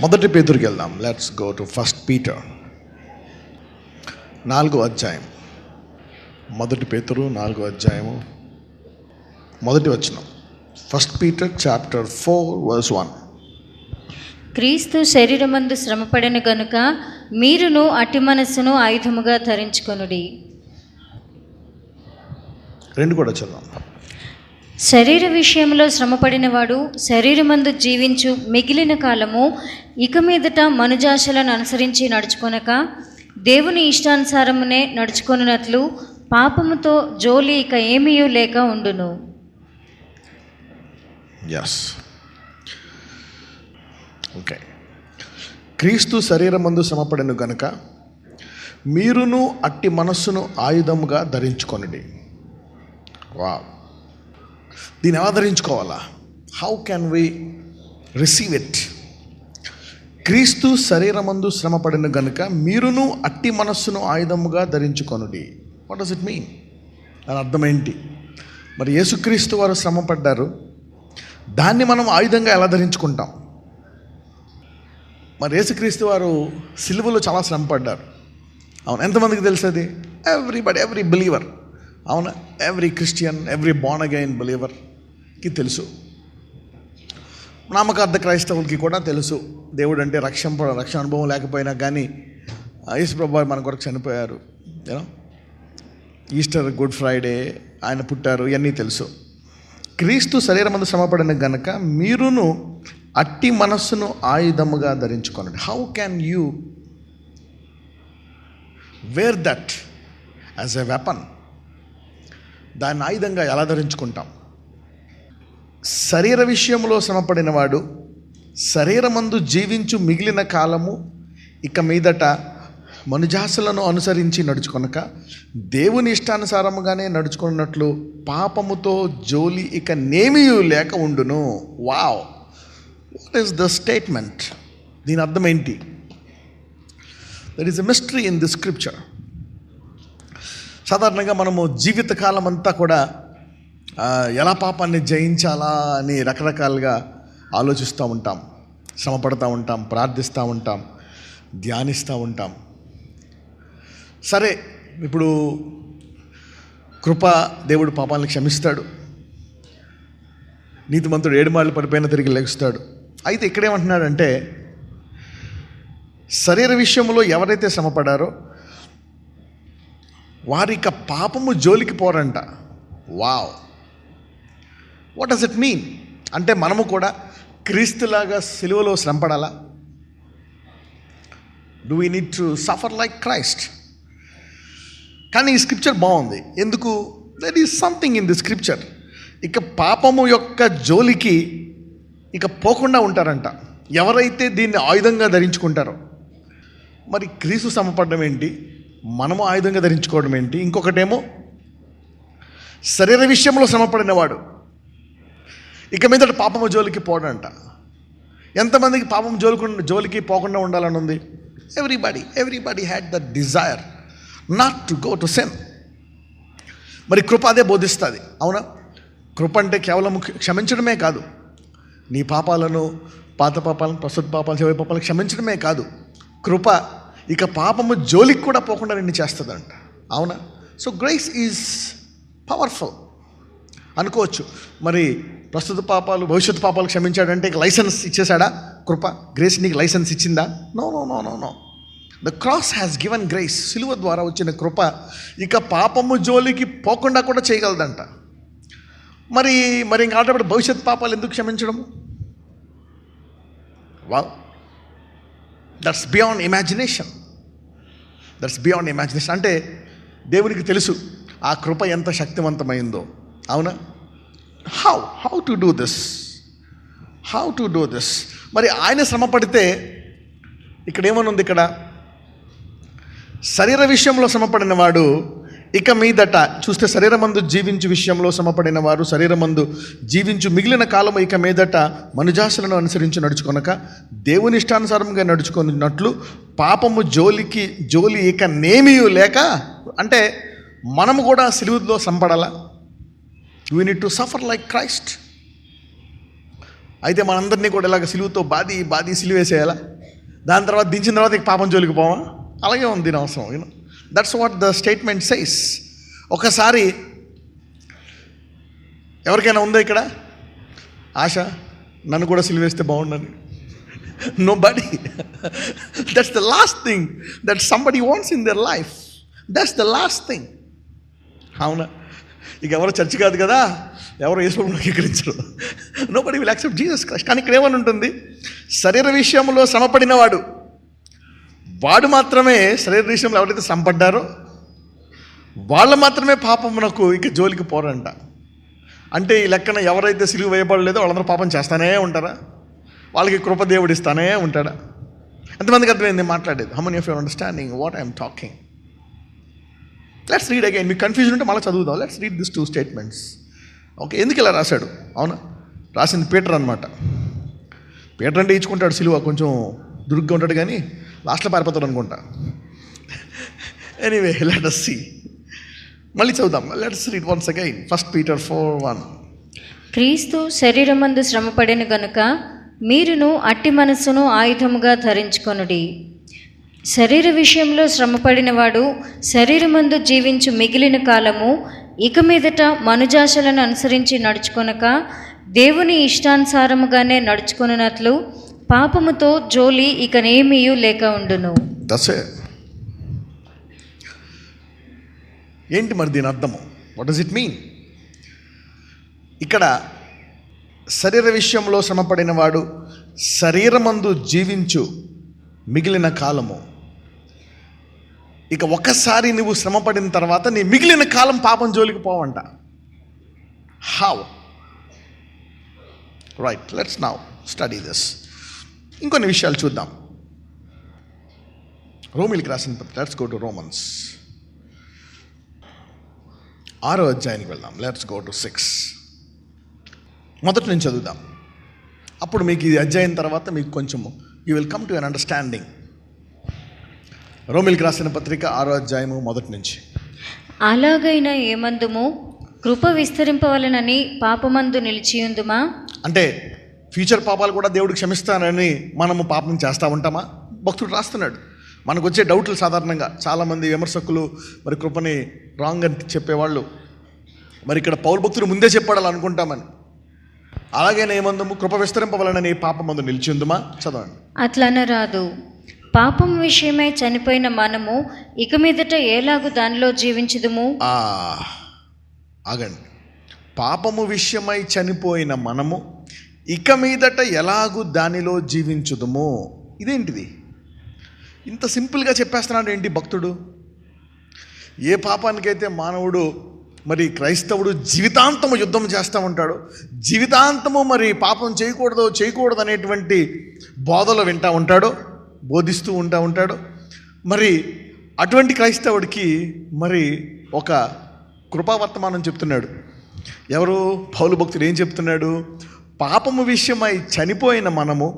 మొదటి పేతురుకి వెళ్దాం. Let's go to first Peter 4వ అధ్యాయం. మొదటి పేతురు 4వ అధ్యాయము మొదటి వచనం. First Peter chapter 4:1. క్రీస్తు శరీరమందు శ్రమపడిన గనుక మీరును అట్టి మనస్సును ఆయుధముగా ధరించుకొనుడి. 2 కూడా చదువు. శరీర విషయంలో శ్రమపడిన వాడు శరీరమందు జీవించు మిగిలిన కాలము ఇక మీదట మనుజాశలను అనుసరించి నడుచుకొనక దేవుని ఇష్టానుసారమునే నడుచుకొనున్నట్లు పాపముతో జోలి ఇక ఏమీ లేక ఉండును. ఓకే. క్రీస్తు శరీరమందు శ్రమపడిన గనుక మీరును అట్టి మనస్సును ఆయుధముగా ధరించుకొనుడి. వావ్. దీన్ని ఎలా ధరించుకోవాలా? How can we receive it? క్రీస్తు శరీరమందు శ్రమపడిన గనుక మీరును అట్టి మనస్సును ఆయుధముగా ధరించుకొనుడి. What does it mean? దాని అర్థం ఏంటి? మరి యేసుక్రీస్తు వారు శ్రమపడ్డారు, దాన్ని మనం ఆయుధంగా ఎలా ధరించుకుంటాం? మరి యేసుక్రీస్తు వారు సిలువలో చాలా శ్రమపడ్డారు. అవును, ఎంతమందికి తెలుసు అది? Everybody, every believer. అవునా? Every Christian, every born again బిలీవర్కి తెలుసు. నామకార్థ క్రైస్తవులకి కూడా తెలుసు దేవుడు అంటే రక్షణ అనుభవం లేకపోయినా కానీ యేసు ప్రభువు మన కొరకు చనిపోయారు. ఈస్టర్, గుడ్ ఫ్రైడే ఆయన పుట్టారు, ఇవన్నీ తెలుసు. క్రీస్తు శరీరమందు శ్రమపడిన గనక మీరును అట్టి మనస్సును ఆయుధముగా ధరించుకోనండి. How can you wear that as a weapon? దాన్ని ఆయుధంగా ఎలా ధరించుకుంటాం? శరీర విషయంలో శ్రమపడిన వాడు శరీరమందు జీవించు మిగిలిన కాలము ఇక మీదట మనుజాసులను అనుసరించి నడుచుకొనక దేవుని ఇష్టానుసారముగానే నడుచుకున్నట్లు పాపముతో జోలి ఇక నేమియూ లేక ఉండును. Wow, what is the statement? దీని అర్థం ఏంటి? That is a mystery in the scripture. సాధారణంగా మనము జీవితకాలం అంతా కూడా ఎలా పాపాన్ని జయించాలా అని రకరకాలుగా ఆలోచిస్తూ ఉంటాం, శ్రమపడుతూ ఉంటాం, ప్రార్థిస్తూ ఉంటాం, ధ్యానిస్తూ ఉంటాం. సరే, ఇప్పుడు కృప, దేవుడు పాపాలను క్షమిస్తాడు, నీతిమంతుడు 7 మార్లు పడిపోయిన తిరిగి లెగుస్తాడు. అయితే ఇక్కడేమంటున్నాడంటే శరీర విషయంలో ఎవరైతే శ్రమపడారో వారి ఇక పాపము జోలికి పోరంట. Wow, what does it mean? అంటే మనము కూడా క్రీస్తులాగా సిలువలో శ్రమపడాలా? Do we need to suffer like Christ? కానీ ఈ స్క్రిప్చర్ బాగుంది. ఎందుకు? That is something in the scripture. ఇక పాపము యొక్క జోలికి ఇక పోకుండా ఉంటారంట ఎవరైతే దీన్ని ఆయుధంగా ధరించుకుంటారో. మరి క్రీస్తు శ్రమపడడం ఏంటి, మనము ఆయుధంగా ధరించుకోవడం ఏంటి? ఇంకొకటేమో శరీర విషయంలో శ్రమపడినవాడు ఇక మీదట పాపము జోలికి పోడంట. ఎంతమందికి పాపం జోలికి పోకుండా ఉండాలని ఉంది? Everybody had the desire not to go to sin. మరి కృప అదే బోధిస్తుంది. అవునా? కృప అంటే కేవలం క్షమించడమే కాదు, నీ పాపాలను, పాత పాపాలను, ప్రస్తుత పాపాలు, చివరి పాపాలను క్షమించడమే కాదు, కృప ఇక పాపము జోలికి కూడా పోకుండా నిన్ను చేస్తుందంట. అవునా? సో గ్రేస్ ఈజ్ పవర్ఫుల్ అనుకోవచ్చు. మరి ప్రస్తుత పాపాలు, భవిష్యత్తు పాపాలు క్షమించాడంటే ఇక లైసెన్స్ ఇచ్చేసాడా కృప? గ్రేస్ నీకు లైసెన్స్ ఇచ్చిందా? No no no no no. The cross has given grace. సిలువ ద్వారా వచ్చిన కృప ఇక పాపము జోలికి పోకుండా కూడా చేయగలదంట. మరి ఇంకా ఆటోపడి భవిష్యత్ పాపాలు ఎందుకు క్షమించడము? Wow, that's beyond imagination. అంటే దేవునికి తెలుసు ఆ కృప ఎంత శక్తివంతమైందో. అవునా? How to do this? మరి ఆయన శ్రమ పడితే ఇక్కడ ఏమనుంది? ఇక్కడ శరీర విషయంలో శ్రమపడిన వాడు ఇక మీదట చూస్తే శరీరమందు జీవించు విషయంలో శ్రమపడిన వారు శరీరమందు జీవించు మిగిలిన కాలము ఇక మీదట మనుజాసులను అనుసరించి నడుచుకొనక దేవుని ఇష్టానుసారంగా నడుచుకున్నట్లు పాపము జోలి ఇక నేమియూ లేక. అంటే మనము కూడా సిలువలో శ్రమపడాలా? We need to suffer like Christ. అయితే మనందరినీ కూడా ఇలాగ సిలువతో బాది సిలువేసేయాలా? దాని తర్వాత దించిన తర్వాత ఇక పాపం జోలికి పోవా? అలాగే ఉంది దీని అవసరం. That's what the statement says. ఒకసారి ఎవరికైనా ఉందా ఇక్కడ ఆశ, నన్ను కూడా సిలువేస్తే బాగుండని? Nobody. That's the last thing that somebody wants in their life. That's the last thing. అవునా? ఇక ఎవరు చర్చి కాదు కదా, ఎవరు యేసుని అంగీకరించరు. Nobody will accept Jesus Christ. కానీ ఇక్కడ ఏమని ఉంటుంది? శరీర విషయంలో శ్రమపడినవాడు, వాడు మాత్రమే, శరీర విషయంలో ఎవరైతే శ్రమపడ్డారో వాళ్ళు మాత్రమే పాపమునకు ఇక జోలికి పోరంట. అంటే ఈ లెక్కన ఎవరైతే సిలువ వేయబడలేదో వాళ్ళందరూ పాపం చేస్తానే ఉంటారా? వాళ్ళకి కృప దేవుడు ఇస్తానే ఉంటాడా? ఎంతమందికి అర్థమైంది మాట్లాడేది? How many of you are understanding what I'm talking? Let's read again. మీకు కన్ఫ్యూజన్ ఉంటే మళ్ళీ చదువుదాం. Let's read this 2 statements. Okay, ఎందుకు ఇలా రాశాడు? అవునా, రాసింది పీటర్ అనమాట. పీటర్ అంటే ఇచ్చుకుంటాడు సిలువ, కొంచెం దురుగ్గా ఉంటాడు కానీ లాస్ట్లో పారిపోతాడు అనుకుంటా. Anyway, let us see. మళ్ళీ చదువుదాం. Let's read once again. 1 Peter 4:1. క్రీస్తు శరీరమందు శ్రమపడిన గనుక మీరును అట్టి మనస్సును ఆయుధముగా ధరించుకొనుడి. శరీర విషయంలో శ్రమపడినవాడు శరీరమందు జీవించు మిగిలిన కాలము ఇక మీదట మనుజాశలను అనుసరించి నడుచుకొనక దేవుని ఇష్టానుసారముగానే నడుచుకొనున్నట్లు పాపముతో జోలి ఇకనేమీయు లేక ఉండును. ఏంటి మరి దీని అర్థము? What does it mean? ఇక్కడ శరీర విషయంలో శ్రమపడిన వాడు శరీరమందు జీవించు మిగిలిన కాలము. ఇక ఒక్కసారి నువ్వు శ్రమపడిన తర్వాత నీ మిగిలిన కాలం పాపం జోలికి పోవంట. How? Right, let's now study this. ఇంకొన్ని విషయాలు చూద్దాం. రోమిలికి రాసిన, లెట్స్ గో టు రోమన్స్ 6వ అధ్యాయానికి వెళ్దాం. Let's go to 6. మొదటి నుంచి చదువుదాం. అప్పుడు మీకు ఈ అధ్యాయం తర్వాత మీకు కొంచెము you will come to an understanding. రోమిలికి రాసిన పత్రిక 6వ అధ్యాయము మొదటి నుంచి. అలాగైనా ఏమందుము కృప విస్తరింపవలనని పాపమందు నిలిచియుందుమా? అంటే ఫ్యూచర్ పాపాలు కూడా దేవుడు క్షమిస్తానని మనము పాపం చేస్తూ ఉంటామా? భక్తుడు రాస్తున్నాడు. మనకు వచ్చే డౌట్లు సాధారణంగా చాలామంది విమర్శకులు మరి కృపని రాంగ్ అని చెప్పేవాళ్ళు, మరి ఇక్కడ పౌలు భక్తుడు ముందే చెప్పాడు అలా అనుకుంటామని. అలాగైనా ఏమందుము కృప విస్తరింపవలనని పాపమందు నిలిచిందుమా? చదవండి. అట్లనరాదు. పాపం విషయమై చనిపోయిన మనము ఇక మీదట ఎలాగు దానిలో జీవించుదుము? ఆగండి. పాపము విషయమై చనిపోయిన మనము ఇక మీదట ఎలాగు దానిలో జీవించుదుము. ఇదేంటిది? ఇంత సింపుల్గా చెప్పేస్తున్నాడు ఏంటి భక్తుడు? ఏ పాపానికైతే మానవుడు మరి క్రైస్తవుడు జీవితాంతము యుద్ధం చేస్తూ ఉంటాడు, జీవితాంతము మరి పాపం చేయకూడదు అనేటువంటి బోధలు వింటూ ఉంటాడు, బోధిస్తూ ఉంటాడు. మరి అటువంటి క్రైస్తవుడికి మరి ఒక కృపావర్తమానం చెప్తున్నాడు. ఎవరు? పౌలు భక్తుడు ఏం చెప్తున్నాడు? పాపము విషయమై చనిపోయిన మనము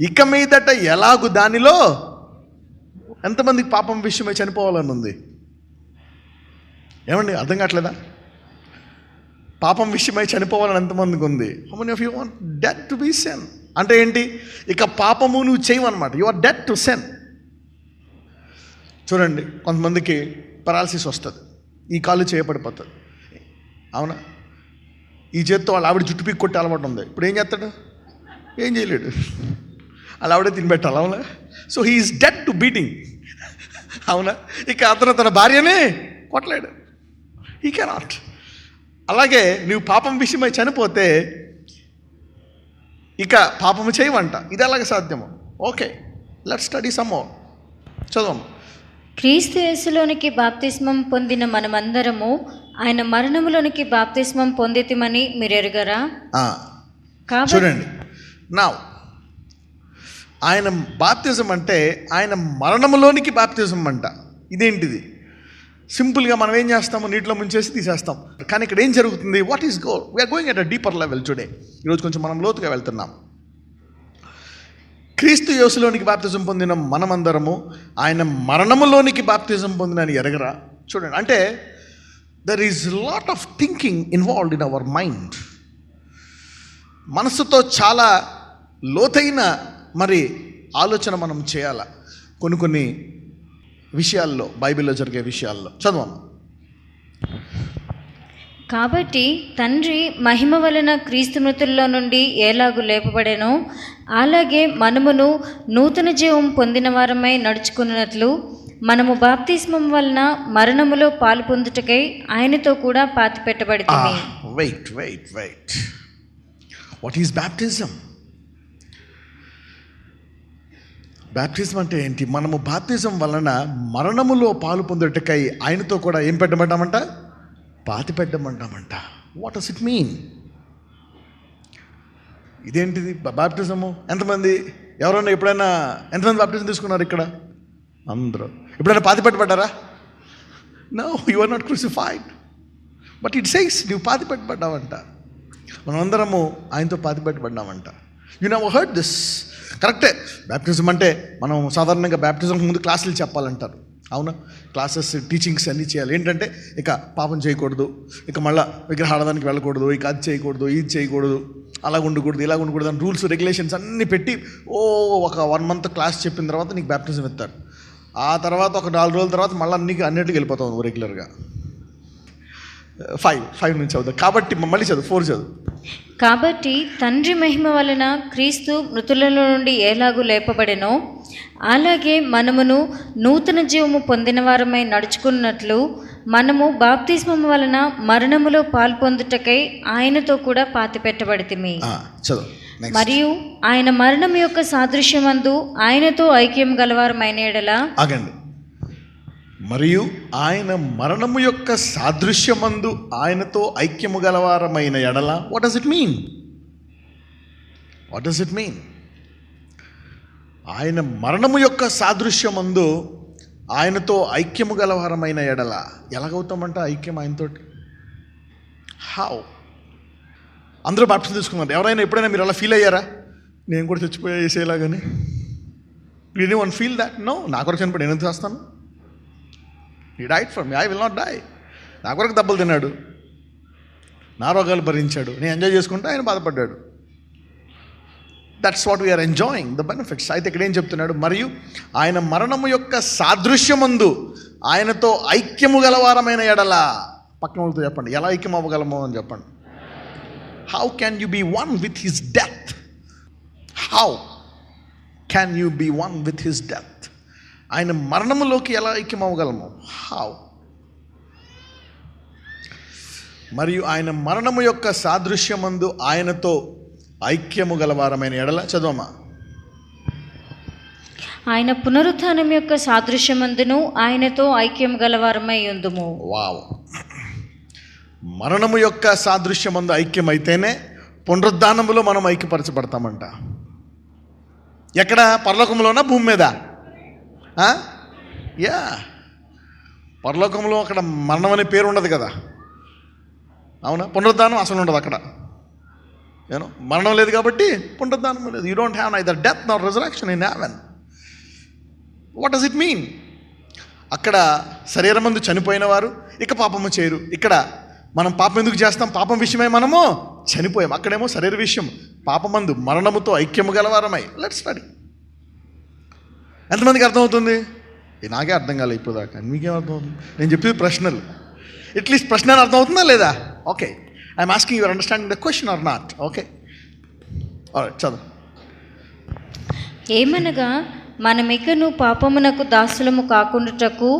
ఇక మీదట ఎలాగు దానిలో. ఎంతమందికి పాపం విషయమై చనిపోవాలని ఉంది? ఏమండి, అర్థం కావట్లేదా? పాపం విషయమై చనిపోవాలని ఎంతమందికి ఉంది? How many of you want dead to be sin? అంటే ఏంటి? ఇక పాపము నువ్వు చేయవన్నమాట. You are dead to sin. చూడండి, కొంతమందికి పెరాలసిస్ వస్తుంది, ఈ కాలు చేయబడిపోతుంది. అవునా? ఈ చేత్తో వాళ్ళ ఆవిడ జుట్టు పీక్ కొట్టి అలవాటు ఉంది. ఇప్పుడు ఏం చేస్తాడు? ఏం చేయలేడు. అలా ఆవిడే తినిపెట్టాలి. అవునా? So he's dead to beating. అవునా? ఇక అతను తన భార్యనే కొట్టలేడు. He cannot. అలాగే నువ్వు పాపం విషయమై చనిపోతే ఇక పాపము చేయవంట. ఇది ఎలాగ సాధ్యము? Okay, let's study some more. చదవం. క్రీస్తు యేసులోనికి బాప్తిస్మం పొందిన మనమందరము ఆయన మరణములోనికి బాప్తిస్మం పొందితిమని మీరు ఎరుగరా? చూడండి, నా ఆయన బాప్తిజం అంటే ఆయన మరణములోనికి బాప్తిజం అంట. ఇదేంటిది? సింపుల్గా మనం ఏం చేస్తాము? నీటిలో ముంచేసి తీసేస్తాం. కానీ ఇక్కడ ఏం జరుగుతుంది? What is go? We're going at a deeper level today. ఈరోజు కొంచెం మనం లోతుగా వెళ్తున్నాం. క్రీస్తు యేసులోనికి బాప్తిజం పొందిన మనమందరము ఆయన మరణములోనికి బాప్తిజం పొందినని ఎరగరా? చూడండి, అంటే there is lot of thinking involved in our mind. మనసుతో చాలా లోతైన మరి ఆలోచన మనం చేయాల కొన్ని విషయాల్లో, బైబిల్లో జరిగే విషయాల్లో. చదవమ్మా. కాబట్టి తండ్రి మహిమ వలన క్రీస్తు మృతుల్లో నుండి ఎలాగు లేపబడెనో అలాగే మనమును నూతన జీవం పొందిన వారమై నడుచుకున్నట్లు మనము బాప్తిస్మం వలన మరణములో పాలు పొందుటకై ఆయనతో కూడా పాతిపెట్టబడితిమి. Wait. What is baptism? Baptism అంటే ఏంటి? మనము బాప్తిజం వలన మరణములో పాలు పొందుటకై ఆయనతో కూడా ఏం పెట్టమంటామంట? పాతి పెట్టమంటామంట. What does it mean? ఇదేంటిది బాప్టిజము? ఎంతమంది, ఎవరైనా ఎప్పుడైనా ఎంతమంది బాప్టిజం తీసుకున్నారు ఇక్కడ? అందరూ. ఎప్పుడైనా పాతి పెట్టబడ్డారా? No, you are not crucified, but it says నువ్వు పాతి పెట్టబడ్డావంట. మనం అందరము ఆయనతో పాతి పెట్టబడ్డామంట. You never heard this? కరెక్టే. బ్యాప్టిజం అంటే మనం సాధారణంగా బ్యాప్టిజంకి ముందు క్లాసులు చెప్పాలంటారు, అవునా? క్లాసెస్, టీచింగ్స్ అన్నీ చేయాలి. ఏంటంటే ఇక పాపం చేయకూడదు, ఇక మళ్ళీ విగ్రహారాధనకి వెళ్ళకూడదు, ఇక అది చేయకూడదు, ఇది చేయకూడదు, అలా ఉండకూడదు, ఇలా ఉండకూడదు అని రూల్స్, రెగ్యులేషన్స్ అన్నీ పెట్టి ఒక 1 month క్లాస్ చెప్పిన తర్వాత నీకు బ్యాప్టిజం ఇస్తారు. ఆ తర్వాత ఒక 4 రోజుల తర్వాత మళ్ళీ నీకు అన్నిటికి వెళ్ళిపోతావు నువ్వు రెగ్యులర్గా. 5 నుంచి చదువు. కాబట్టి మళ్ళీ చదువు, 4 చదువు. కాబట్టి తండ్రి మహిమ వలన క్రీస్తు మృతులలో నుండి ఎలాగూ లేపబడెనో అలాగే మనమును నూతన జీవము పొందిన వారమై నడుచుకున్నట్లు మనము బాప్తిస్మము వలన మరణములో పాలు పొందుటకై ఆయనతో కూడా పాతిపెట్టబడితిమి. చదువు. మరియు ఆయన మరణం యొక్క సాదృశ్యమందు ఆయనతో ఐక్యం గలవారమైన ఎడల. ఆగండి. మరియు ఆయన మరణము యొక్క సాదృశ్యమందు ఆయనతో ఐక్యము గలవారమైన ఎడల. What does it mean? What does it mean? ఆయన మరణము యొక్క సాదృశ్యమందు ఆయనతో ఐక్యము గలవారమైన ఎడల. ఎలాగవుతామంట ఐక్యం ఆయనతోటి? హౌ? అందరూ బాప్టిజం తీసుకున్నారు. ఎవరైనా ఎప్పుడైనా మీరు అలా ఫీల్ అయ్యారా? నేను కూడా చచ్చిపోయా చేసేలాగానే. Any one feel that? No. నా కొరకు చనిపోయి నేను ఎందుకు చేస్తాను? He died for me. I will not die. నా కొరకు దెబ్బలు తిన్నాడు, నా రోగాలు భరించాడు, నేను ఎంజాయ్ చేసుకుంటే ఆయన బాధపడ్డాడు. That's what we're enjoying the benefits. అయితే ఇక్కడ ఏం చెప్తున్నాడు? మరియు ఆయన మరణము యొక్క సాదృశ్యమందు ఆయనతో ఐక్యము గలవారమైన ఎడల. పక్కన వాళ్ళతో చెప్పండి, ఎలా ఐక్యం అవ్వగలమో అని చెప్పండి. How can you be one with his death? How can you be one with his death? ఆయన మరణములోకి ఎలా ఐక్యం అవ్వగలము? హౌ? మరియు ఆయన మరణము యొక్క సాదృశ్యమందు ఆయనతో ఐక్యము గలవారమైన ఎడల. చదవమా. ఆయన పునరుత్థానం యొక్క సాదృశ్యమందును ఆయనతో ఐక్యం గలవారమై ఉందుము. వావ్. మరణము యొక్క సాదృశ్యమందు ఐక్యమైతేనే పునరుద్ధానములో మనం ఐక్యపరచబడతామంట. ఎక్కడ? పరలోకంలోనా, భూమి మీద? యా, పరలోకంలో. అక్కడ మరణం అనే పేరు ఉండదు కదా, అవునా? పునరుద్ధానం అసలు ఉండదు అక్కడ. ఏనో మరణం లేదు కాబట్టి పునరుద్ధానం లేదు. You don't have neither death nor resurrection in heaven. What does it mean? అక్కడ శరీరం ముందు చనిపోయిన వారు ఇక పాపము చేయరు. ఇక్కడ మనం పాపం ఎందుకు చేస్తాం? పాపం విషయమై మనము చనిపోయాం. అక్కడేమో శరీర విషయం, పాపమందు మరణముతో ఐక్యము గలవారమై. Let's study. ఎంతమందికి అర్థమవుతుంది? నాకే అర్థం కాలే ఇప్పుడు దాకా. మీకేం అర్థమవుతుంది? నేను చెప్పేది ప్రశ్నలు. అట్లీస్ట్ ప్రశ్న అర్థమవుతుందా లేదా? Okay, I'm asking your understanding the question or not. Okay, చదువు. ఏమనగా మనమికను పాపమునకు దాసులము కాకుండాటకు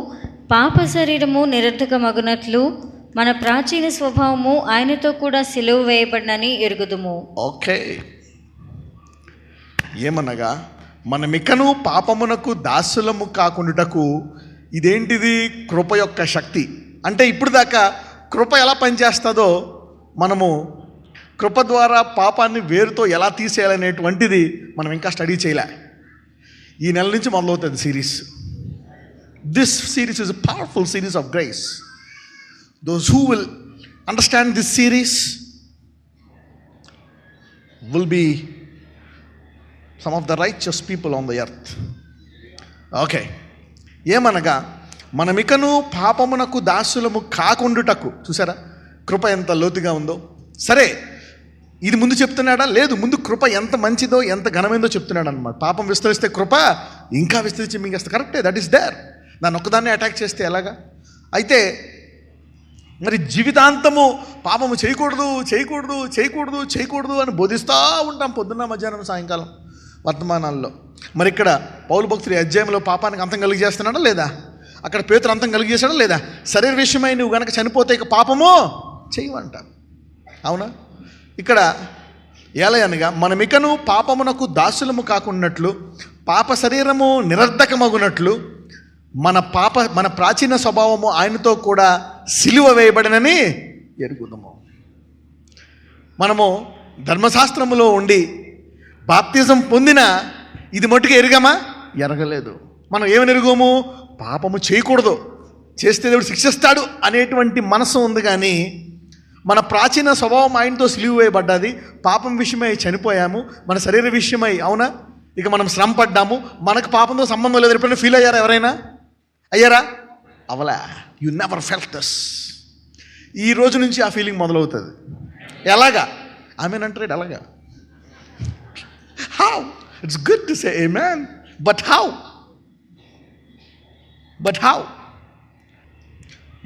పాప శరీరము నిరర్ధకమగునట్లు మన ప్రాచీన స్వభావము ఆయనతో కూడా సిలువ వేయబడినని ఎరుగుదుము. ఓకే, ఏమనగా మనమికను పాపమునకు దాసులము కాకుండాటకు. ఇదేంటిది? కృప యొక్క శక్తి. అంటే ఇప్పుడు దాకా కృప ఎలా పనిచేస్తుందో మనము కృప ద్వారా పాపాన్ని వేరుతో ఎలా తీసేయాలనేటువంటిది మనం ఇంకా స్టడీ చేయలే. ఈ నెల నుంచి మొదలవుతుంది series. This series is a powerful series of grace. Those who will understand this series will be some of the righteous people on the earth. Okay, ఏమనగా మనమికను పాపమునకు దాసులము కాకుండుటకు. చూసారా కృప ఎంత లోతుగా ఉందో? సరే, ఇది ముందు చెప్తున్నాడా? లేదు, ముందు కృప ఎంత మంచిదో ఎంత ఘనమైందో చెప్తున్నాడు అనమాట. పాపం విస్తరిస్తే కృప ఇంకా విస్తరించి మింగేస్తే. కరెక్టే, దట్ ఈస్ దేర్. దాన్ని ఒక్కదాన్నే అటాక్ చేస్తే ఎలాగా? అయితే మరి జీవితాంతము పాపము చేయకూడదు చేయకూడదు చేయకూడదు చేయకూడదు అని బోధిస్తూ ఉంటాం పొద్దున్న, మధ్యాహ్నం, సాయంకాలం వర్తమానాల్లో. మరి ఇక్కడ పౌలు భక్తుడు ఈ అధ్యాయంలో పాపానికి అంతం కలిగజేస్తున్నాడా లేదా? అక్కడ పేతురు అంతం కలిగజేశాడా లేదా? శరీర విషయమై నువ్వు కనుక చనిపోతే ఇక పాపము చేయమంటారు. అవునా? ఇక్కడ ఏలయనగా మనమికను పాపమునకు దాసులము కాకున్నట్లు, పాప శరీరము నిరర్ధకమగునట్లు మన ప్రాచీన స్వభావము ఆయనతో కూడా సిలువ వేయబడినని ఎరుగుదము. మనము ధర్మశాస్త్రములో ఉండి బాప్తిజం పొందిన ఇది మట్టుకు ఎరగమా? ఎరగలేదు. మనం ఏమని ఎరుగము? పాపము చేయకూడదు, చేస్తే దేవుడు శిక్షిస్తాడు అనేటువంటి మనసు ఉంది. కానీ మన ప్రాచీన స్వభావం ఆయనతో సిలువ వేయబడ్డది. పాపం విషయమై చనిపోయాము, మన శరీర విషయమై. అవునా? ఇక మనం శ్రమ పడ్డాము, మనకు పాపంతో సంబంధం లేదు. ఎప్పుడైనా ఫీల్ అయ్యారా? ఎవరైనా అయ్యారా? అవలా. You never felt this. ఈ రోజు నుంచి ఆ ఫీలింగ్ మొదలవుతుంది. ఎలాగా? ఆమెన్ అంటారు. ఎలాగా? How? It's good to say amen, but how?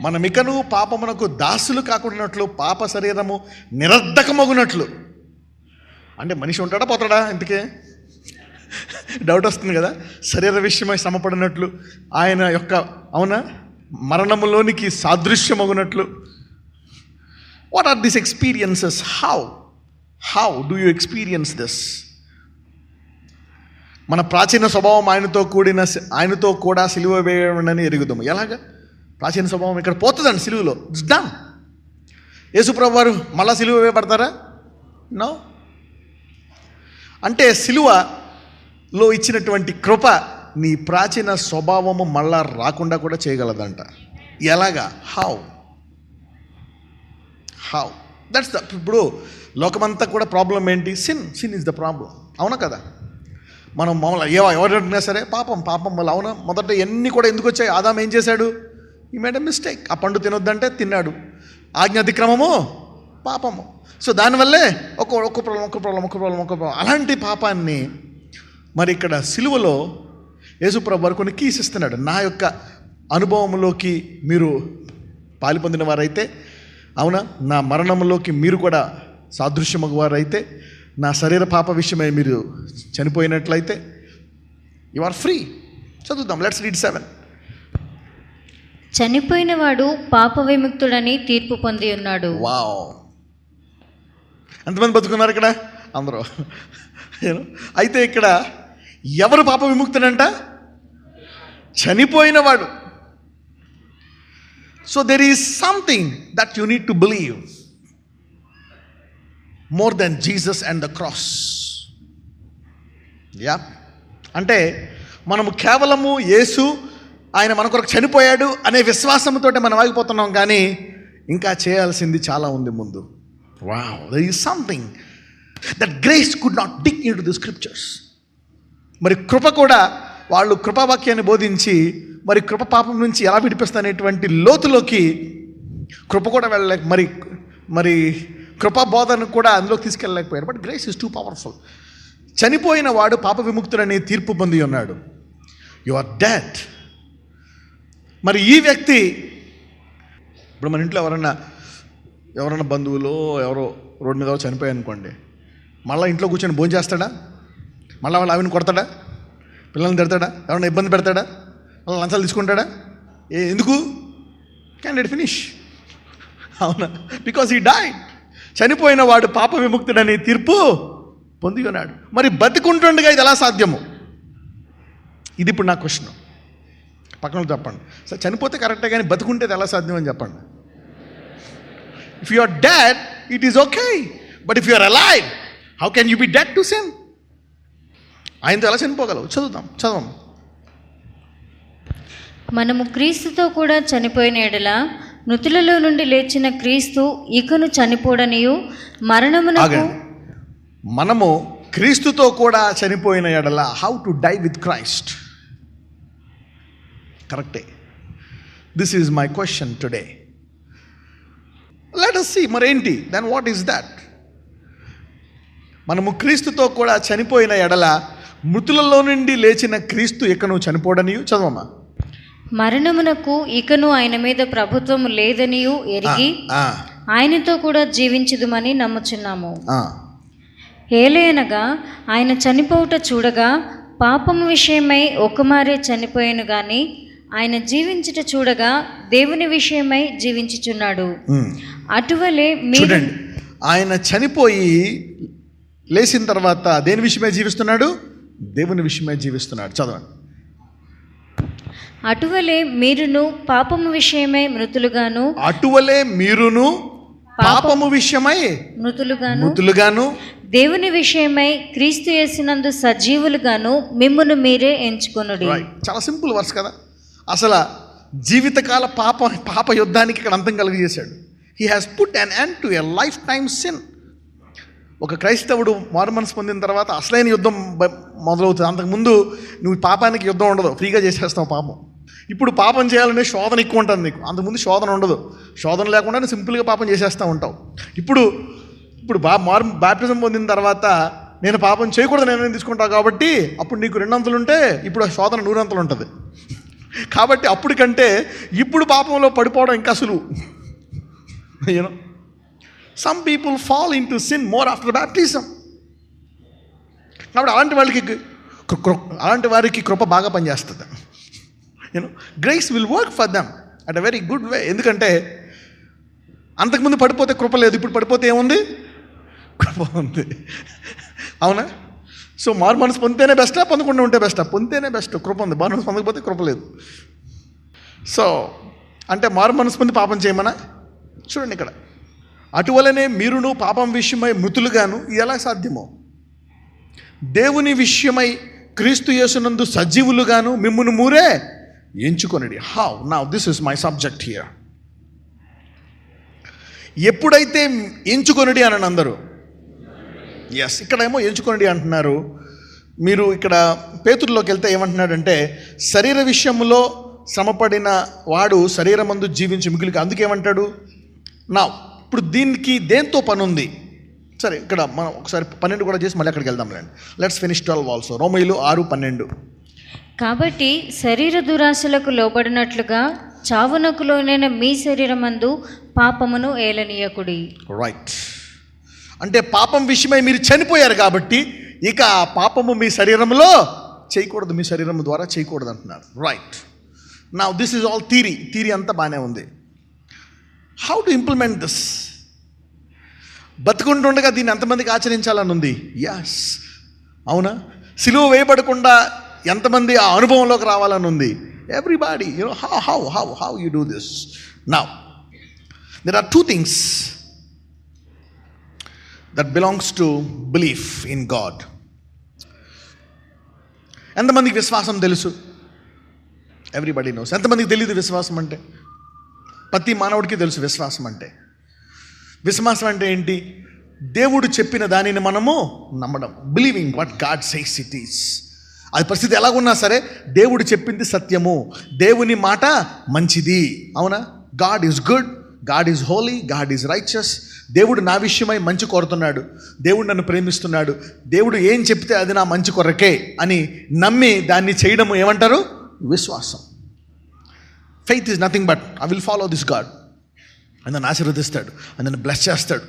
మనమికను పాపమునకు దాసులు కాకుండానట్లు, పాప శరీరము నిరర్ధకమగునట్లు. అంటే మనిషి ఉంటాడా పోతాడా? ఇంతకే డౌట్ వస్తుంది కదా. శరీర విషయమై శ్రమపడినట్లు, ఆయన యొక్క అవునా మరణములోనికి సాదృశ్యమగునట్లు. What are these experiences? How do you experience this? మన ప్రాచీన స్వభావం ఆయనతో కూడా సిలువ వేయడని ఎరుగుదాము. ఎలాగా? ప్రాచీన స్వభావం ఇక్కడ పోతుందండి సిలువలో. It's done. యేసుప్రభు వారు మళ్ళా సిలువ వేయబడతారా? నో. అంటే సిలువలో ఇచ్చినటువంటి కృప నీ ప్రాచీన స్వభావము మళ్ళా రాకుండా కూడా చేయగలదంట. ఎలాగా? హౌ? That's the. ఇప్పుడు లోకమంతా కూడా ప్రాబ్లం ఏంటి? Sin is the problem. అవునా కదా? మనం మామూలు ఎవరు అడిగినా సరే పాపం వల్ల. అవునా? మొదట ఎన్ని కూడా ఎందుకు వచ్చాయి? ఆదాం ఏం చేశాడు? ఈ మేడ్ ఎ మిస్టేక్. ఆ పండు తినొద్దంటే తిన్నాడు. ఆజ్ఞ అతిక్రమము పాపము. సో దానివల్లే ఒక్క ప్రాబ్లం. అలాంటి పాపాన్ని మరి ఇక్కడ సిలువలో యేసుప్రభు వారు కొన్ని కీస్ ఇస్తున్నాడు. నా యొక్క అనుభవంలోకి మీరు పాలు పొందిన వారైతే, అవునా, నా మరణంలోకి మీరు కూడా సాదృశ్యమగు వారైతే, నా శరీర పాప విషయమై మీరు చనిపోయినట్లయితే యు ఆర్ ఫ్రీ. చదువుదాం. Let's read 7. చనిపోయిన వాడు పాప విముక్తుడని తీర్పు పొంది ఉన్నాడు. వావ్! ఎంతమంది బతుకున్నారు ఇక్కడ? అందరూ. అయితే ఇక్కడ ఎవరు పాప విముక్తుడంట? చనిపోయిన వాడు. So there is something that you need to believe more than Jesus and the cross. Yeah, అంటే మనము కేవలము యేసు ఆయన మన కొరకు చనిపోయాడు అనే విశ్వాసంతో మనం ఆగిపోతున్నాం. కానీ ఇంకా చేయాల్సింది చాలా ఉంది ముందు. Wow, there is something that grace could not dig into the scriptures. మరి కృప కూడా వాళ్ళు కృపావాక్యాన్ని బోధించి మరి కృప పాపం నుంచి ఎలా విడిపిస్తానేటువంటి లోతులోకి కృప కూడా వెళ్ళలేక మరి కృపా బోధన కూడా అందులోకి తీసుకెళ్ళలేకపోయారు. But grace is too powerful. చనిపోయిన వాడు పాప విముక్తుడని తీర్పు పొంది ఉన్నాడు. You are dead. మరి ఈ వ్యక్తి ఇప్పుడు మన ఇంట్లో ఎవరన్నా బంధువులు ఎవరో రోడ్డు మీద చనిపోయారు అనుకోండి, మళ్ళీ ఇంట్లో కూర్చొని భోజనం చేస్తాడా? మళ్ళీ వాళ్ళు ఆవిని కొడతాడా? పిల్లల్ని తిడతాడా? ఎవరైనా ఇబ్బంది పెడతాడా? మళ్ళీ లంచాలు తీసుకుంటాడా? ఎందుకు? Candidate finish. అవునా? Because he died. చనిపోయిన వాడు పాప విముక్తుడని తీర్పు పొంది ఉన్నాడు. మరి బతికుంటుండగా ఇది ఎలా సాధ్యము? ఇది ఇప్పుడు నా క్వశ్చన్. పక్కన చెప్పండి. సరే, చనిపోతే కరెక్టే, కానీ బతుకుంటే ఎలా సాధ్యం అని చెప్పండి. If you are dead it is okay, but if you are alive how can you be dead to sin? ఆయనతో ఎలా చనిపోగలవు? చదవం. మనము క్రీస్తుతో కూడా చనిపోయిన ఎడల మృతులలో నుండి లేచిన క్రీస్తు ఇకను చనిపోడనియు మరణమునకు. మనము క్రీస్తుతో కూడా చనిపోయిన ఎడల how to die with Christ? కరెక్టే. This is my question today. Let us see. మరేంటి? Then what is that? మనము క్రీస్తుతో కూడా చనిపోయిన ఎడల మృతులలో నుండి లేచిన క్రీస్తు ఇకను చనిపోడనియు. చదవమ్మా. మరణమునకు ఇకను ఆయన మీద ప్రభుత్వము లేదనియు ఎరిగి ఆయనతో కూడా జీవించుదుమని నమ్ముచున్నాము. ఏలయనగా ఆయన చనిపోవుట చూడగా పాపము విషయమై ఒకమారే చనిపోయాను గాని ఆయన జీవించుట చూడగా దేవుని విషయమై జీవించుచున్నాడు. అటువలే మీరు ఆయన చనిపోయి లేచిన తర్వాత దేని విషయమై జీవిస్తున్నాడు? దేవుని విషయమై జీవిస్తున్నాడు. చదవండి. అటువలే మీరును పాపము విషయమై మృతులుగాను, అటువలే మీరును పాపము విషయమై మృతులుగాను దేవుని విషయమై క్రీస్తు యేసునందు సజీవులుగాను మిమ్మును మీరే ఎంచుకొనుడి. చాలా సింపుల్ వర్స్ కదా. అసలు జీవితకాల పాప యుద్ధానికి ఇక్కడ అంతం కలిగజేశాడు. He has put an end to a lifetime sin. ఒక క్రైస్తవుడు మారుమనసు పొందిన తర్వాత అసలైన యుద్ధం మొదలవుతుంది. అంతకుముందు నువ్వు పాపానికి యుద్ధం ఉండదు, ఫ్రీగా చేసేస్తావు పాపం. ఇప్పుడు పాపం చేయాలనే శోధన ఎక్కువ ఉంటుంది నీకు. అంతకుముందు శోధన ఉండదు. శోధన లేకుండానే సింపుల్గా పాపం చేసేస్తూ ఉంటావు. ఇప్పుడు బాప్టిజం పొందిన తర్వాత నేను పాపం చేయకూడదు నిర్ణయం తీసుకుంటావు కాబట్టి అప్పుడు నీకు 200 ఉంటే ఇప్పుడు శోధన 100 ఉంటుంది. కాబట్టి అప్పుడు కంటే ఇప్పుడు పాపంలో పడిపోవడం ఇంకా సులువు. You know, some people fall in to sin more after baptism. కాబట్టి అలాంటి వారికి కృప బాగా పనిచేస్తుంది. You know, grace will work for them at a very good way. ఎందుకంటే అంతకుముందు పడిపోతే కృప లేదు, ఇప్పుడు పడిపోతే ఏముంది? కృప ఉంది. అవునా? సో మారు మనసు పొందితేనే బెస్టా, పొందకుండా ఉంటే బెస్టా? పొందితేనే బెస్ట్. కృప ఉంది. మారు మనసు పొందకపోతే కృప లేదు. సో అంటే మారు మనసు పొంది పాపం చేయమనా? చూడండి ఇక్కడ, అటువలనే మీరును పాపం విషయమై మృతులుగాను. ఎలా సాధ్యమో? దేవుని విషయమై క్రీస్తు యేసునందు సజీవులుగాను మిమ్మును మూరే ఎంచుకొనడి. How? Now this is my subject here. ఎప్పుడైతే ఎంచుకొనడి అని అందరూ ఎస్, ఇక్కడేమో ఎంచుకొనడి అంటున్నారు. మీరు ఇక్కడ పేతురులోకి వెళ్తే ఏమంటున్నాడంటే, శరీర విషయంలో శ్రమపడిన వాడు శరీరమందు జీవించి మిగులుగా. అందుకేమంటాడు? నా ఇప్పుడు దీనికి దేంతో పని ఉంది? సరే, ఇక్కడ మనం ఒకసారి 12 కూడా చేసి మళ్ళీ అక్కడికి వెళ్దాం. Let's finish 12 also. రోమీయులు 6:12. కాబట్టి శరీర దురాశలకు లోబడినట్లుగా చావునకు లోనైన మీ శరీరమందు పాపమును ఏలనీయకుడి. రైట్. అంటే పాపం విషయమై మీరు చనిపోయారు కాబట్టి ఇక ఆ పాపము మీ శరీరంలో చేయకూడదు, మీ శరీరం ద్వారా చేయకూడదు అంటున్నారు. Right. Now this is all theory అంతా బాగానే ఉంది. How to implement this? బతుకుంటుండగా దీన్ని ఎంతమందికి ఆచరించాలని ఉంది? ఎస్, అవునా? సిలువ వేయబడకుండా ఎంతమంది ఆ అనుభవంలోకి రావాలని ఉంది? Everybody. You know how you do this. Now there are 2 things that belongs to belief in God. ఎంతమందికి విశ్వాసం తెలుసు? Everybody knows. ఎంతమందికి తెలియదు విశ్వాసం అంటే? ప్రతి మానవుడికి తెలుసు విశ్వాసం అంటే. విశ్వాసం అంటే ఏంటి? దేవుడు చెప్పిన దానిని మనము నమ్మడం. Believing what God says it is. అది పరిస్థితి ఎలాగున్నా సరే దేవుడు చెప్పింది సత్యము, దేవుని మాట మంచిది. అవునా? God is good, God is Holi, God is righteous. దేవుడు నా విషయమై మంచి కోరుతున్నాడు, దేవుడు నన్ను ప్రేమిస్తున్నాడు, దేవుడు ఏం చెప్తే అది నా మంచి కొరకే అని నమ్మి దాన్ని చేయడము ఏమంటారు? విశ్వాసం. Faith is nothing but I will follow this God. నన్ను ఆశీర్వదిస్తాడు, నన్ను బ్లెస్ చేస్తాడు.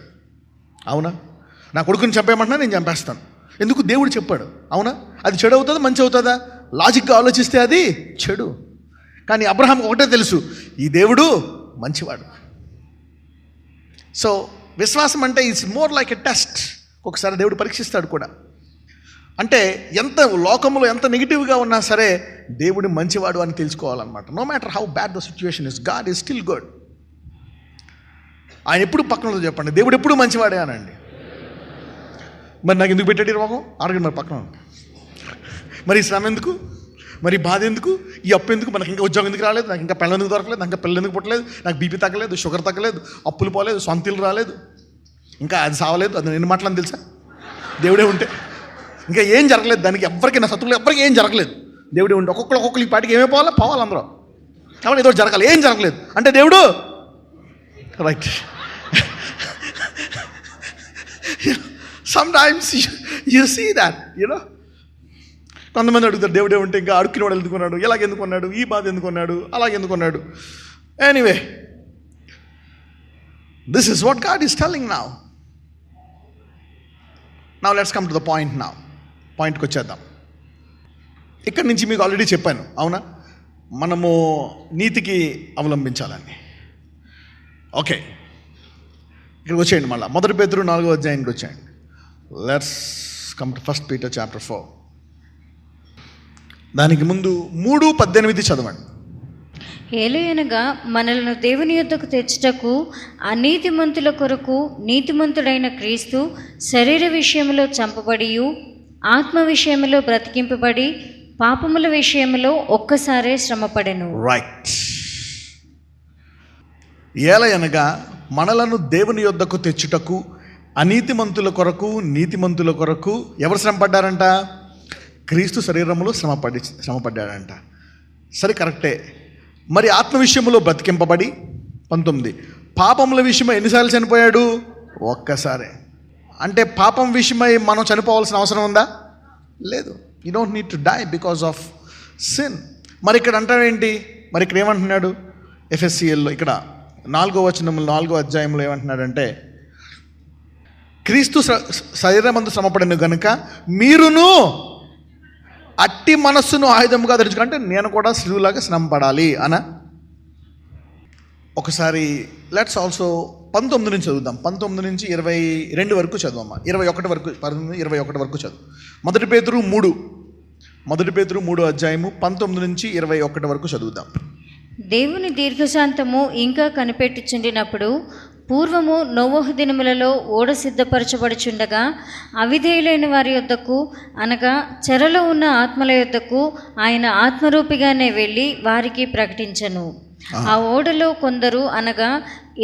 అవునా? నా కొడుకుని చంపేయమంటున్నా, నేను చంపేస్తాను. ఎందుకు? దేవుడు చెప్పాడు. అవునా? అది చెడు అవుతుందా మంచి అవుతుందా? లాజిక్గా ఆలోచిస్తే అది చెడు. కానీ అబ్రహాం ఒకటే తెలుసు, ఈ దేవుడు మంచివాడు. సో విశ్వాసం అంటే it's more like a test. ఒకసారి దేవుడు పరీక్షిస్తాడు కూడా. అంటే ఎంత లోకంలో ఎంత నెగిటివ్గా ఉన్నా సరే దేవుడు మంచివాడు అని తెలుసుకోవాలన్నమాట. No matter how bad the situation is, God is still good. ఆయన ఎప్పుడు పక్కన చెప్పండి, దేవుడు ఎప్పుడు మంచివాడే అనండి. మరి నాకు ఎందుకు పెట్టాడు రోగం? అడగండి. మరి పక్కన మరి శ్రమ ఎందుకు, మరి బాధ ఎందుకు, ఈ అప్పు ఎందుకు, మనకి ఇంకా ఉద్యోగం ఎందుకు రాలేదు, నాకు ఇంకా పిల్లలు ఎందుకు దొరకలేదు, నాకు ఇంకా పిల్లలు ఎందుకు పుట్టలేదు, నాకు బీపీ తగ్గలేదు, షుగర్ తగ్గలేదు, అప్పులు పోలేదు, సొంత ఇల్లు రాలేదు, ఇంకా అది సావలేదు. అది నేను మాట్లాడని తెలుసా? దేవుడే ఉంటే ఇంకా ఏం జరగలేదు. దానికి ఎవరికి, నా శత్రువులు ఎవరికి ఏం జరగలేదు. దేవుడే ఉంటే ఒక్కొక్కరు ఈ పాటికి ఏమైపోవాలా? పోవాలి అందరూ. కాబట్టి ఏదో జరగాలి. ఏం జరగలేదు అంటే దేవుడు right. Sometimes you see that, you know. కొంతమంది అడుగుతారు దేవుడే ఉంటే ఇంకా అడుక్కునేవాడు ఎందుకున్నాడు, ఎలాగెందుకున్నాడు, ఈ బాధ ఎందుకున్నాడు, అలాగెందుకున్నాడు. Anyway, this is what God is telling now. Now let's come to the point. Now పాయింట్కి వచ్చేద్దాం. ఇక్కడి నుంచి మీకు ఆల్రెడీ చెప్పాను, అవునా, మనము నీతికి అవలంబించాలని. ఓకే, ఇక్కడికి వచ్చేయండి. మళ్ళీ 1 పేతురు 4వ అధ్యాయానికి వచ్చేయండి. Let's come to 1 Peter chapter 4. దానికి ముందు 3:18 చదవండి. ఏలయనగా మనలను దేవుని యొద్దకు తెచ్చుటకు అనీతిమంతుల కొరకు నీతిమంతుడైన క్రీస్తు శరీర విషయంలో చంపబడియు ఆత్మ విషయంలో బ్రతికింపబడి పాపముల విషయంలో ఒక్కసారే శ్రమపడెను. రైట్. ఏలయనగా మనలను దేవుని యొద్దకు తెచ్చుటకు అనీతిమంతుల కొరకు నీతిమంతుల కొరకు ఎవరు శ్రమపడ్డారంట? క్రీస్తు శరీరంలో శ్రమపడ్డాడంట. సరే, కరెక్టే. మరి ఆత్మ విషయంలో బ్రతికింపబడి 19 పాపముల విషయమై ఎన్నిసార్లు చనిపోయాడు? ఒక్కసారే. అంటే పాపం విషయమై మనం చనిపోవాల్సిన అవసరం ఉందా? లేదు. You don't need to die because of sin. మరి ఇక్కడ అంటాడేంటి? మరి ఇక్కడ ఏమంటున్నాడు? ఎఫ్ఎస్సిఎల్లో ఇక్కడ 4వ వచనంలో 4వ అధ్యాయంలో ఏమంటున్నాడంటే, క్రీస్తు శరీరమందు శ్రమపడను గనుక మీరును అట్టి మనస్సును ఆయుధముగా ధరించుకుంటే నేను కూడా శిలువులాగా శ్రమపడాలి అన. ఒకసారి లెట్స్ ఆల్సో 19 నుంచి చదువుదాం. 19 నుంచి 22 వరకు చదువమ్మా. 21 వరకు 21 వరకు చదువు. 1 పేతురు 3 అధ్యాయము 19 నుంచి 21 వరకు చదువుదాం. దేవుని దీర్ఘశాంతము ఇంకా కనిపెట్టుచుండినప్పుడు పూర్వము నోవహు దినములలో ఓడ సిద్ధపరచబడుచుండగా అవిధేయులైన వారి యొద్దకు అనగా చెరలో ఉన్న ఆత్మల యొద్దకు ఆయన ఆత్మరూపిగానే వెళ్ళి వారికి ప్రకటించెను. ఆ ఓడలో కొందరు అనగా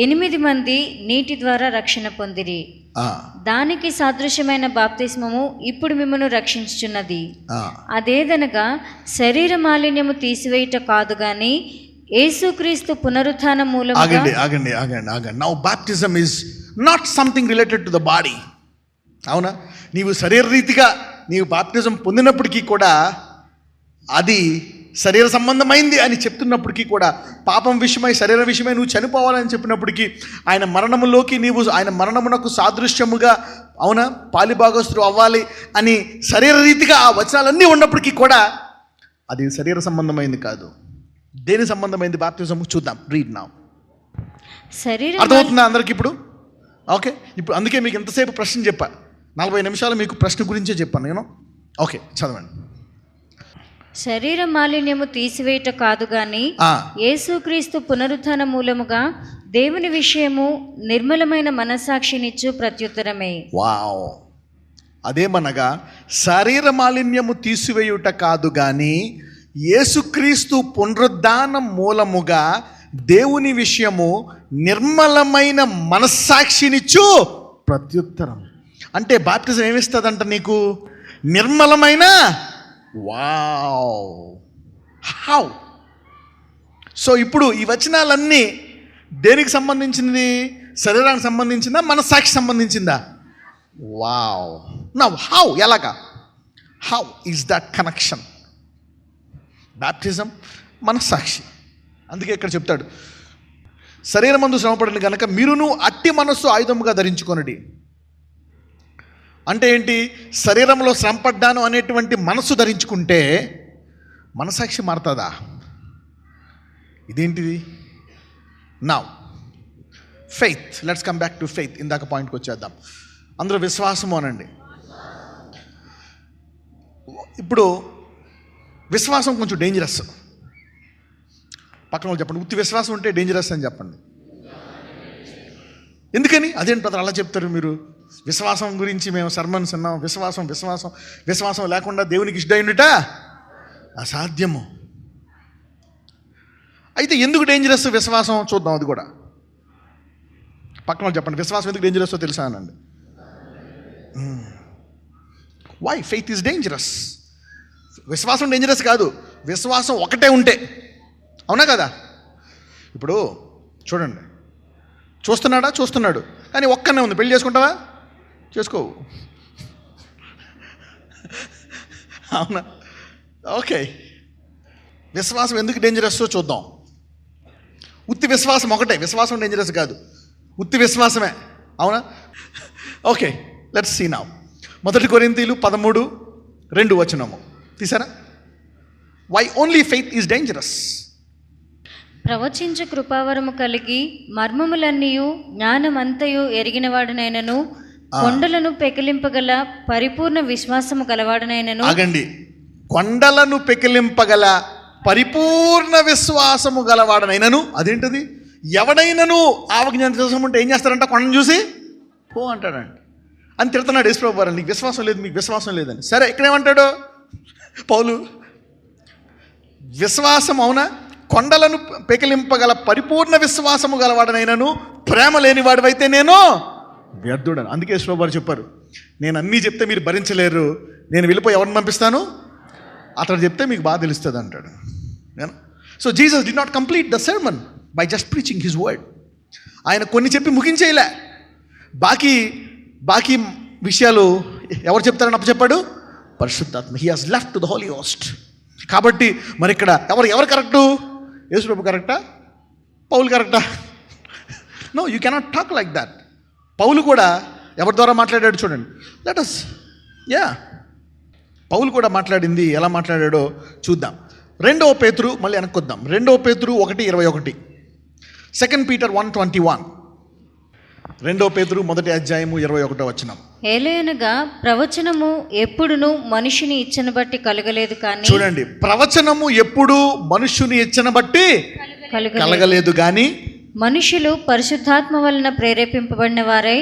8 మంది నీటి ద్వారా రక్షణ పొందిరి. దానికి సాదృశ్యమైన బాప్తిస్మము ఇప్పుడు మిమ్మను రక్షించుచున్నది. అదేదనగా శరీర మాలిన్యము తీసివేయుట కాదు గాని యేసుక్రీస్తు పునరుత్థానం మూలముగా. ఆగండి. Now baptism is not something related to the body. అవునా? నీవు శరీరరీతిగా నీవు బాప్టిజం పొందినప్పటికీ కూడా అది శరీర సంబంధమైంది అని చెప్తున్నప్పటికీ కూడా, పాపం విషయమై శరీర విషయమై నువ్వు చనిపోవాలని చెప్పినప్పటికీ, ఆయన మరణములోకి నీవు ఆయన మరణమునకు సాదృశ్యముగా, అవునా, పాలిభాగస్తుడు అవ్వాలి అని శరీరరీతిగా ఆ వచనాలన్నీ ఉన్నప్పటికీ కూడా అది శరీర సంబంధమైంది కాదు. దేని సంబంధమైంది బాప్టిజం? చూద్దాం. Read now. శరీరం అర్థమవుతుందా అందరికి ఇప్పుడు? ఓకే. ఇప్పుడు అందుకే మీకు ఎంతసేపు ప్రశ్న చెప్పా, 40 నిమిషాలు మీకు ప్రశ్న గురించే చెప్పాను నేను. ఓకే, చదవండి. శరీర మాలిన్యము తీసివేయట కాదు గాని యేసుక్రీస్తు పునరుత్థాన మూలముగా దేవుని విషయము నిర్మలమైన మనస్సాక్షినిచ్చు ప్రత్యుత్తరమే. వావ్. అదేమనగా శరీర మాలిన్యము తీసివేయుట కాదు గాని యేసుక్రీస్తు పునరుద్ధానం మూలముగా దేవుని విషయము నిర్మలమైన మనస్సాక్షినిచ్చు ప్రత్యుత్తరం. అంటే బాప్టిజం ఏమిస్తుందంట నీకు? నిర్మలమైన. Wow, how? సో ఇప్పుడు ఈ వచనాలన్నీ దేనికి సంబంధించింది? శరీరానికి సంబంధించిందా, మనస్సాక్షి సంబంధించిందా? వావ్. Now how? ఎలాగా? How is that connection? Baptism, మనస్సాక్షి. అందుకే ఇక్కడ చెప్తాడు, శరీరమందు శ్రమపడిన గనక మీరును అట్టి మనస్సు ఆయుధముగా ధరించుకొనుడి. అంటే ఏంటి? శరీరంలో శ్రమపడ్డాను అనేటువంటి మనస్సు ధరించుకుంటే మనస్సాక్షి మారుతుందా? ఇదేంటిది? Now faith. Let's come back to faith. ఇందాక పాయింట్కి వచ్చేద్దాం. అందరూ విశ్వాసము అనండి. ఇప్పుడు విశ్వాసం కొంచెం డేంజరస్. పక్కన వాళ్ళు చెప్పండి, ఉత్తి విశ్వాసం ఉంటే డేంజరస్ అని చెప్పండి. ఎందుకని? అదేంటి బ్రదర్ అలా చెప్తారు మీరు? విశ్వాసం గురించి మేము సర్మన్స్ అన్నాం. విశ్వాసం లేకుండా దేవునికి ఇష్టమైనట అసాధ్యము. అయితే ఎందుకు డేంజరస్ విశ్వాసం? చూద్దాం అది కూడా. పక్కన వాళ్ళు చెప్పండి, విశ్వాసం ఎందుకు డేంజరస్ తెలుసా అనండి. Why faith is dangerous? విశ్వాసం డేంజరస్ కాదు, విశ్వాసం ఒకటే ఉంటే. అవునా కదా? ఇప్పుడు చూడండి, చూస్తున్నాడు కానీ ఒక్కనే ఉంది. పెళ్లి చేసుకుంటావా? చేసుకోవు. అవునా? ఓకే, విశ్వాసం ఎందుకు డేంజరస్ చూద్దాం. ఉత్తి విశ్వాసం ఒకటే, విశ్వాసం డేంజరస్ కాదు, ఉత్తి విశ్వాసమే. అవునా? Okay, let's see now. 1 కొరింథీయులు 13:2 తీసారా? Why only faith is dangerous. ప్రవచించు కృపావరము కలిగి మర్మములన్నీయు జ్ఞానమంతయు ఎరిగినవాడనైనను కొండలను పెకిలింపగల పరిపూర్ణ విశ్వాసము గలవాడనైనను. ఆగండి, కొండలను పెకిలింపగల పరిపూర్ణ విశ్వాసము గలవాడనైనను. అదేంటిది? ఎవడైనను ఆవజ్ఞాన విశ్వాసం ఉంటే ఏం చేస్తారంట? కొండను చూసి పో అంటాడంట. అని తిడుతున్నాడు యేసుప్రభు వారు. నీకు విశ్వాసం లేదు, మీకు విశ్వాసం లేదని. సరే, ఇక్కడేమంటాడు పౌలు? విశ్వాసం అవునా? కొండలను పెకిలింపగల పరిపూర్ణ విశ్వాసము గలవాడనైనను ప్రేమ లేనివాడివైతే నేను వ్యర్థుడను. అందుకే యేసుప్రభు వారు చెప్పారు, నేను అన్నీ చెప్తే మీరు భరించలేరు, నేను వెళ్ళిపోయి ఎవరిని పంపిస్తాను? అతడు చెప్తే మీకు బాగా తెలుస్తుంది అంటాడు. So Jesus did not complete the sermon by just preaching his word. ఆయన కొన్ని చెప్పి ముగించేయలే. బాకీ విషయాలు ఎవరు చెప్తారని అప్పచెప్పాడు? పరిశుద్ధాత్మ. He has left to the holy ghost. కాబట్టి మరి ఇక్కడ ఎవరు కరెక్టు? యేసుప్రభు కరెక్టా? పౌలు కరెక్టా? No, you cannot talk like that. పౌలు కూడా ఎవరి ద్వారా మాట్లాడాడు చూడండి. లెట్ us పౌలు కూడా మాట్లాడింది ఎలా మాట్లాడాడో చూద్దాం. 2 పేతురు, మళ్ళీ వెనక్కొద్దాం. 2 పేతురు 1:21, 2 Peter 1:21. 2 పేతురు 1:21. ఏలయనగా ప్రవచనము ఎప్పుడును మనుషుని ఇచ్చను బట్టి కలగలేదు కానీ. చూడండి, ప్రవచనము ఎప్పుడు మనుష్యుని ఇచ్చను బట్టి కలగలేదు కానీ మనుషులు పరిశుద్ధాత్మ వలన ప్రేరేపింపబడిన వారై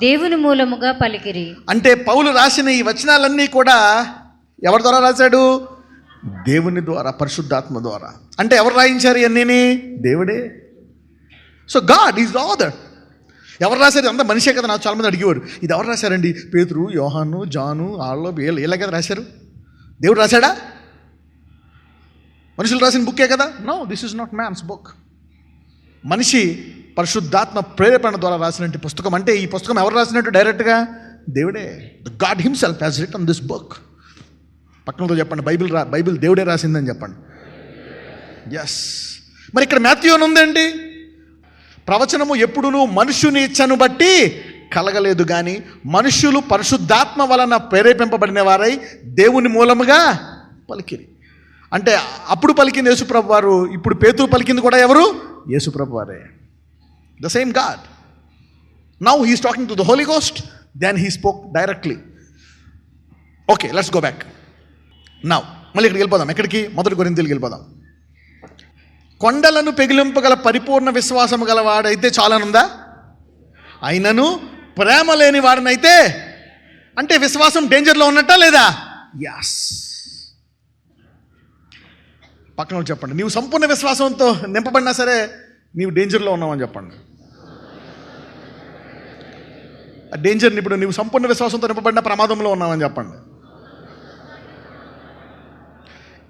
దేవుని మూలముగా పలికిరి. అంటే పౌలు రాసిన ఈ వచనాలన్నీ కూడా ఎవరి ద్వారా రాశాడు? దేవుని ద్వారా, పరిశుద్ధాత్మ ద్వారా. అంటే ఎవరు రాయించారు ఇవన్నీ? దేవుడే. So God is the author. ఎవరు రాశారు? అంతా మనిషే కదా. నాకు చాలామంది అడిగేవారు, ఇది ఎవరు రాశారండి? పేతురు, యోహాను, జాను, వాళ్ళు వీళ్ళే కదా రాశారు. దేవుడు రాశాడా? మనుషులు రాసిన బుక్కే కదా. No, this is not man's book. మనిషి పరిశుద్ధాత్మ ప్రేరేపణ ద్వారా రాసినట్టు పుస్తకం. అంటే ఈ పుస్తకం ఎవరు రాసినట్టు? డైరెక్ట్గా దేవుడే. The God himself has written this book. పక్కనతో చెప్పండి, బైబిల్ దేవుడే రాసిందని చెప్పండి. ఎస్. మరి ఇక్కడ మాథ్యూ అని ఉందేంటి? ప్రవచనము ఎప్పుడును మనుష్యుని ఇచ్చను బట్టి కలగలేదు కానీ మనుష్యులు పరిశుద్ధాత్మ వలన ప్రేరేపింపబడిన వారై దేవుని మూలముగా పలికిరి. అంటే అప్పుడు పలికింది యేసుప్రభు వారు, ఇప్పుడు పేతురు పలికింది కూడా ఎవరు? యేసుప్రభు వారే. The same God. Now he's talking to the Holy Ghost, then he spoke directly. Okay, let's go back now. మళ్ళీ ఇక్కడికి వెళ్ళిపోదాం. ఎక్కడికి? 1 కొరింథీయులకు వెళ్ళిపోదాం. కొండలను పెగిలింపగల పరిపూర్ణ విశ్వాసము గలవాడైతే చాలనుందా? అయినను ప్రేమ లేని వాడినైతే, అంటే విశ్వాసం డేంజర్లో ఉన్నట్టా లేదా? యాస్. పక్కన చెప్పండి, నీవు సంపూర్ణ విశ్వాసంతో నింపబడినా సరే నీవు డేంజర్లో ఉన్నావని చెప్పండి. ఆ డేంజర్ని ఇప్పుడు నీవు సంపూర్ణ విశ్వాసంతో నింపబడిన ప్రమాదంలో ఉన్నావని చెప్పండి.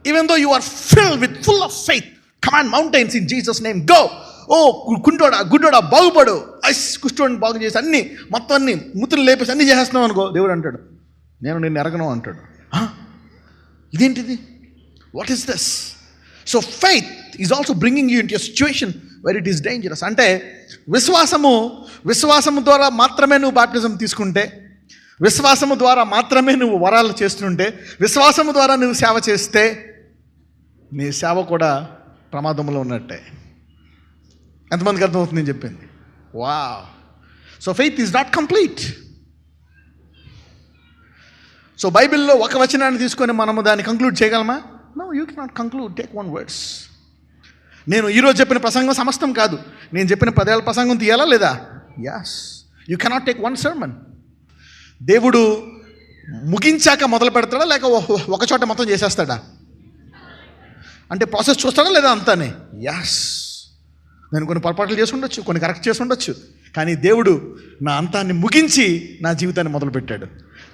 Even though you are filled with full of faith, command mountains in Jesus name, go. ఓ కుంటోడా, గుడ్డోడా, బాగుపడు, కుష్ఠోడిని బాగు చేసి అన్ని మొత్తం అన్ని ముతులు లేపేసి అన్నీ చేసేస్తున్నావు అనుకో, దేవుడు అంటాడు, నేను నిన్ను ఎరగను అంటాడు. ఇదేంటిది? What is this? So faith is also bringing you in to situation where it is dangerous. అంటే విశ్వాసము ద్వారా మాత్రమే నువ్వు బాప్టిజం తీసుకుంటే, విశ్వాసము ద్వారా మాత్రమే నువ్వు వరాలు చేస్తుంటే, విశ్వాసము ద్వారా నువ్వు సేవ చేస్తే నీ సేవ కూడా ప్రమాదంలో ఉన్నట్టే. ఎంతమందికి అర్థమవుతుంది నేను చెప్పింది? Wow. So faith is not complete. So బైబిల్లో ఒక వచనాన్ని తీసుకొని మనము దాన్ని కంక్లూడ్ చేయగలమా? No, you cannot conclude. Take 1 words. నేను ఈరోజు చెప్పిన ప్రసంగం సమస్తం కాదు, నేను చెప్పిన 10 ఏళ్ళ ప్రసంగం తీయాలా లేదా? Yes. You cannot take 1 sermon. దేవుడు ముగించాక మొదలు పెడతాడా లేక ఒక చోట మొత్తం చేసేస్తాడా? అంటే ప్రాసెస్ చూస్తాడా లేదా అంతానే? యాస్. నేను కొన్ని పొరపాట్లు చేసి ఉండొచ్చు, కొన్ని కరెక్ట్ చేసి ఉండొచ్చు, కానీ దేవుడు నా అంతాన్ని ముగించి నా జీవితాన్ని మొదలుపెట్టాడు.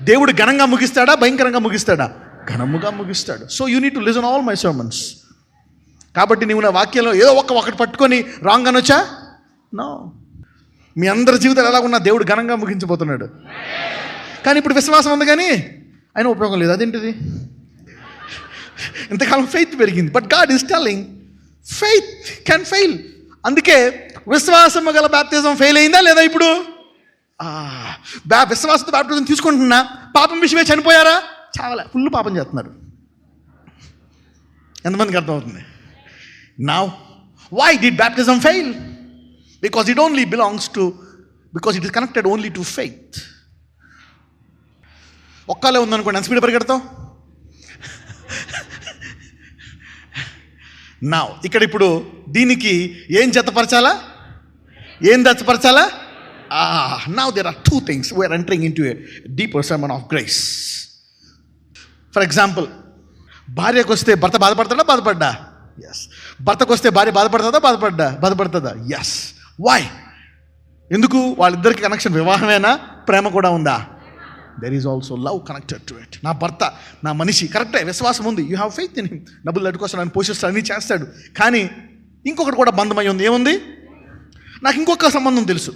దేవుడు ఘనంగా ముగిస్తాడా భయంకరంగా ముగిస్తాడా? ఘనముగా ముగిస్తాడు. So you need to listen all my sermons. కాబట్టి నీవు నా వాక్యంలో ఏదో ఒకటి పట్టుకొని రాంగ్ అనొచ్చా? నో. మీ అందరి జీవితాలు ఎలా ఉన్నా దేవుడు ఘనంగా ముగించబోతున్నాడు. కానీ ఇప్పుడు విశ్వాసం ఉంది కానీ అయినా ఉపయోగం లేదు. అదేంటిది? ఇంతకాలం ఫెయిత్ పెరిగింది. But God is telling faith can fail. అందుకే విశ్వాసము గల బాప్తిజం ఫెయిల్ అయిందా లేదా? ఇప్పుడు విశ్వాసంతో బాప్తిజం తీసుకుంటున్నా, పాపం విషయమే చనిపోయారా? చావలే, ఫుల్ పాపం చేస్తున్నారు. ఎంతమందికి అర్థమవుతుంది? Now why did baptism fail? Because it only belongs to, because it is connected only to faith. ఒక్కలే ఉందనుకోండి, ఎంత స్పీడ్ పరిగెడతాం? నా ఇక్కడ ఇప్పుడు దీనికి ఏం జతపరచాలా, ఏం దచ్చపరచాలా? Now there are two things we are entering into a deeper sermon of grace. For example, భార్యకు వస్తే భర్త బాధపడతాడా? బాధపడ్డా? ఎస్. భర్తకు వస్తే భార్య బాధపడుతుందా? బాధపడుతుందా? ఎస్. వై? ఎందుకు? వాళ్ళిద్దరికి కనెక్షన్ వివాహమేనా, ప్రేమ కూడా ఉందా? There is also love connected to it. నా భర్త, నా మనిషి కరెక్టే, విశ్వాసం ఉంది, you have faith in him, డబ్బులు అడ్డుకోసం నన్ను పోషిస్తాడు, అన్నీ చేస్తాడు. కానీ ఇంకొకటి కూడా బంధమై ఉంది. ఏముంది? నాకు ఇంకొక సంబంధం తెలుసు.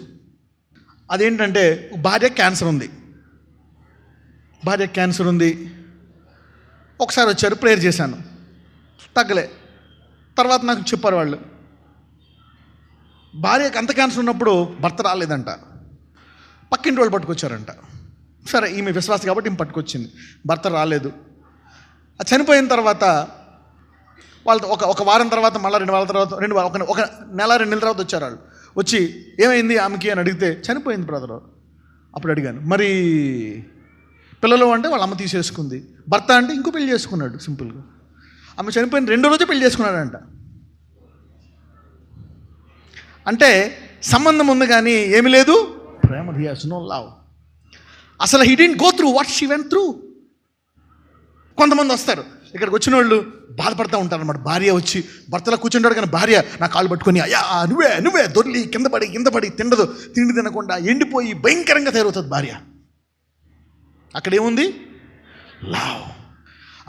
అదేంటంటే భార్య క్యాన్సర్ ఉంది. ఒకసారి వచ్చారు, ప్రేయర్ చేశాను, తగ్గలే. తర్వాత నాకు చెప్పారు వాళ్ళు, భార్యకు అంత క్యాన్సర్ ఉన్నప్పుడు భర్త రాలేదంట, పక్కింటి వాళ్ళు పట్టుకొచ్చారంట. సరే, ఈమె విశ్వాస కాబట్టి ఈమె పట్టుకొచ్చింది, భర్త రాలేదు. అది చనిపోయిన తర్వాత వాళ్ళతో ఒక వారం తర్వాత, మళ్ళీ 2 వారాల తర్వాత, ఒక నెల 2 నెలల తర్వాత వచ్చారు వాళ్ళు. వచ్చి ఏమైంది ఆమెకి అని అడిగితే, చనిపోయింది బ్రదర్. అప్పుడు అడిగాను, మరి పిల్లలు అంటే వాళ్ళ అమ్మ తీసేసుకుంది, భర్త అంటే ఇంకో పెళ్లి చేసుకున్నాడు. సింపుల్గా ఆమె చనిపోయిన 2వ రోజే పెళ్లి చేసుకున్నాడంట. అంటే సంబంధం ఉంది కానీ ఏమి లేదు, ప్రేమ. He has no love. అసలు he didn't go through what she went through. కొంతమంది వస్తారు ఇక్కడికి వచ్చిన వాళ్ళు బాధపడుతూ ఉంటారు అన్నమాట. భార్య వచ్చి భర్తలో కూర్చుంటాడు, కానీ భార్య నా కాళ్ళు పట్టుకొని, అయ్యా నువ్వే దొర్లి కింద పడి తిండదు, తిండి తినకుండా ఎండిపోయి భయంకరంగా తయారవుతుంది భార్య. అక్కడేముంది? లవ్.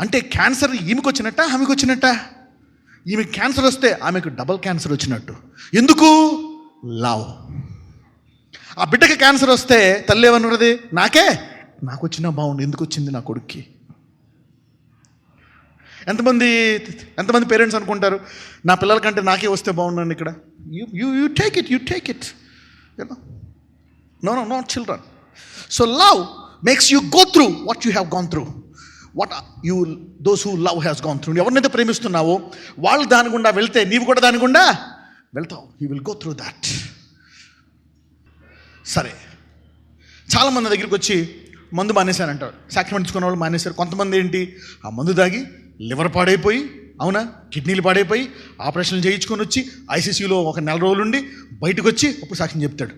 అంటే క్యాన్సర్ ఈమెకు వచ్చినట్ట, ఆమెకు వచ్చినట్ట? ఈమెకు క్యాన్సర్ వస్తే ఆమెకు డబల్ క్యాన్సర్ వచ్చినట్టు. ఎందుకు? లవ్. ఆ బిడ్డకి క్యాన్సర్ వస్తే తల్లి ఏమన్నది, నాకు వచ్చినా బాగుండు, ఎందుకు వచ్చింది నా కొడుక్కి? ఎంతమంది పేరెంట్స్ అనుకుంటారు, నా పిల్లల కంటే నాకే వస్తే బాగున్నాను. ఇక్కడ you take it no not children. So love makes you go through what you have gone through, those who love has gone through. ఎవరినైతే ప్రేమిస్తున్నావో వాళ్ళు దాని గుండా వెళ్తే నీవు కూడా దాని గుండా వెళ్తావు. You will go through that. సరే, చాలామంది దగ్గరికి వచ్చి మందు మానేశారంటారు, సాక్రమెంట్ ఇచ్చుకున్న వాళ్ళు మానేశారు. కొంతమంది ఏంటి, ఆ మందు తాగి లివర్ పాడైపోయి, అవునా, కిడ్నీలు పాడైపోయి ఆపరేషన్లు చేయించుకొని వచ్చి ఐసీసీలో ఒక 1 నెల రోజులు ఉండి బయటకు వచ్చి అప్పుడు సాక్ష్యం చెప్తాడు,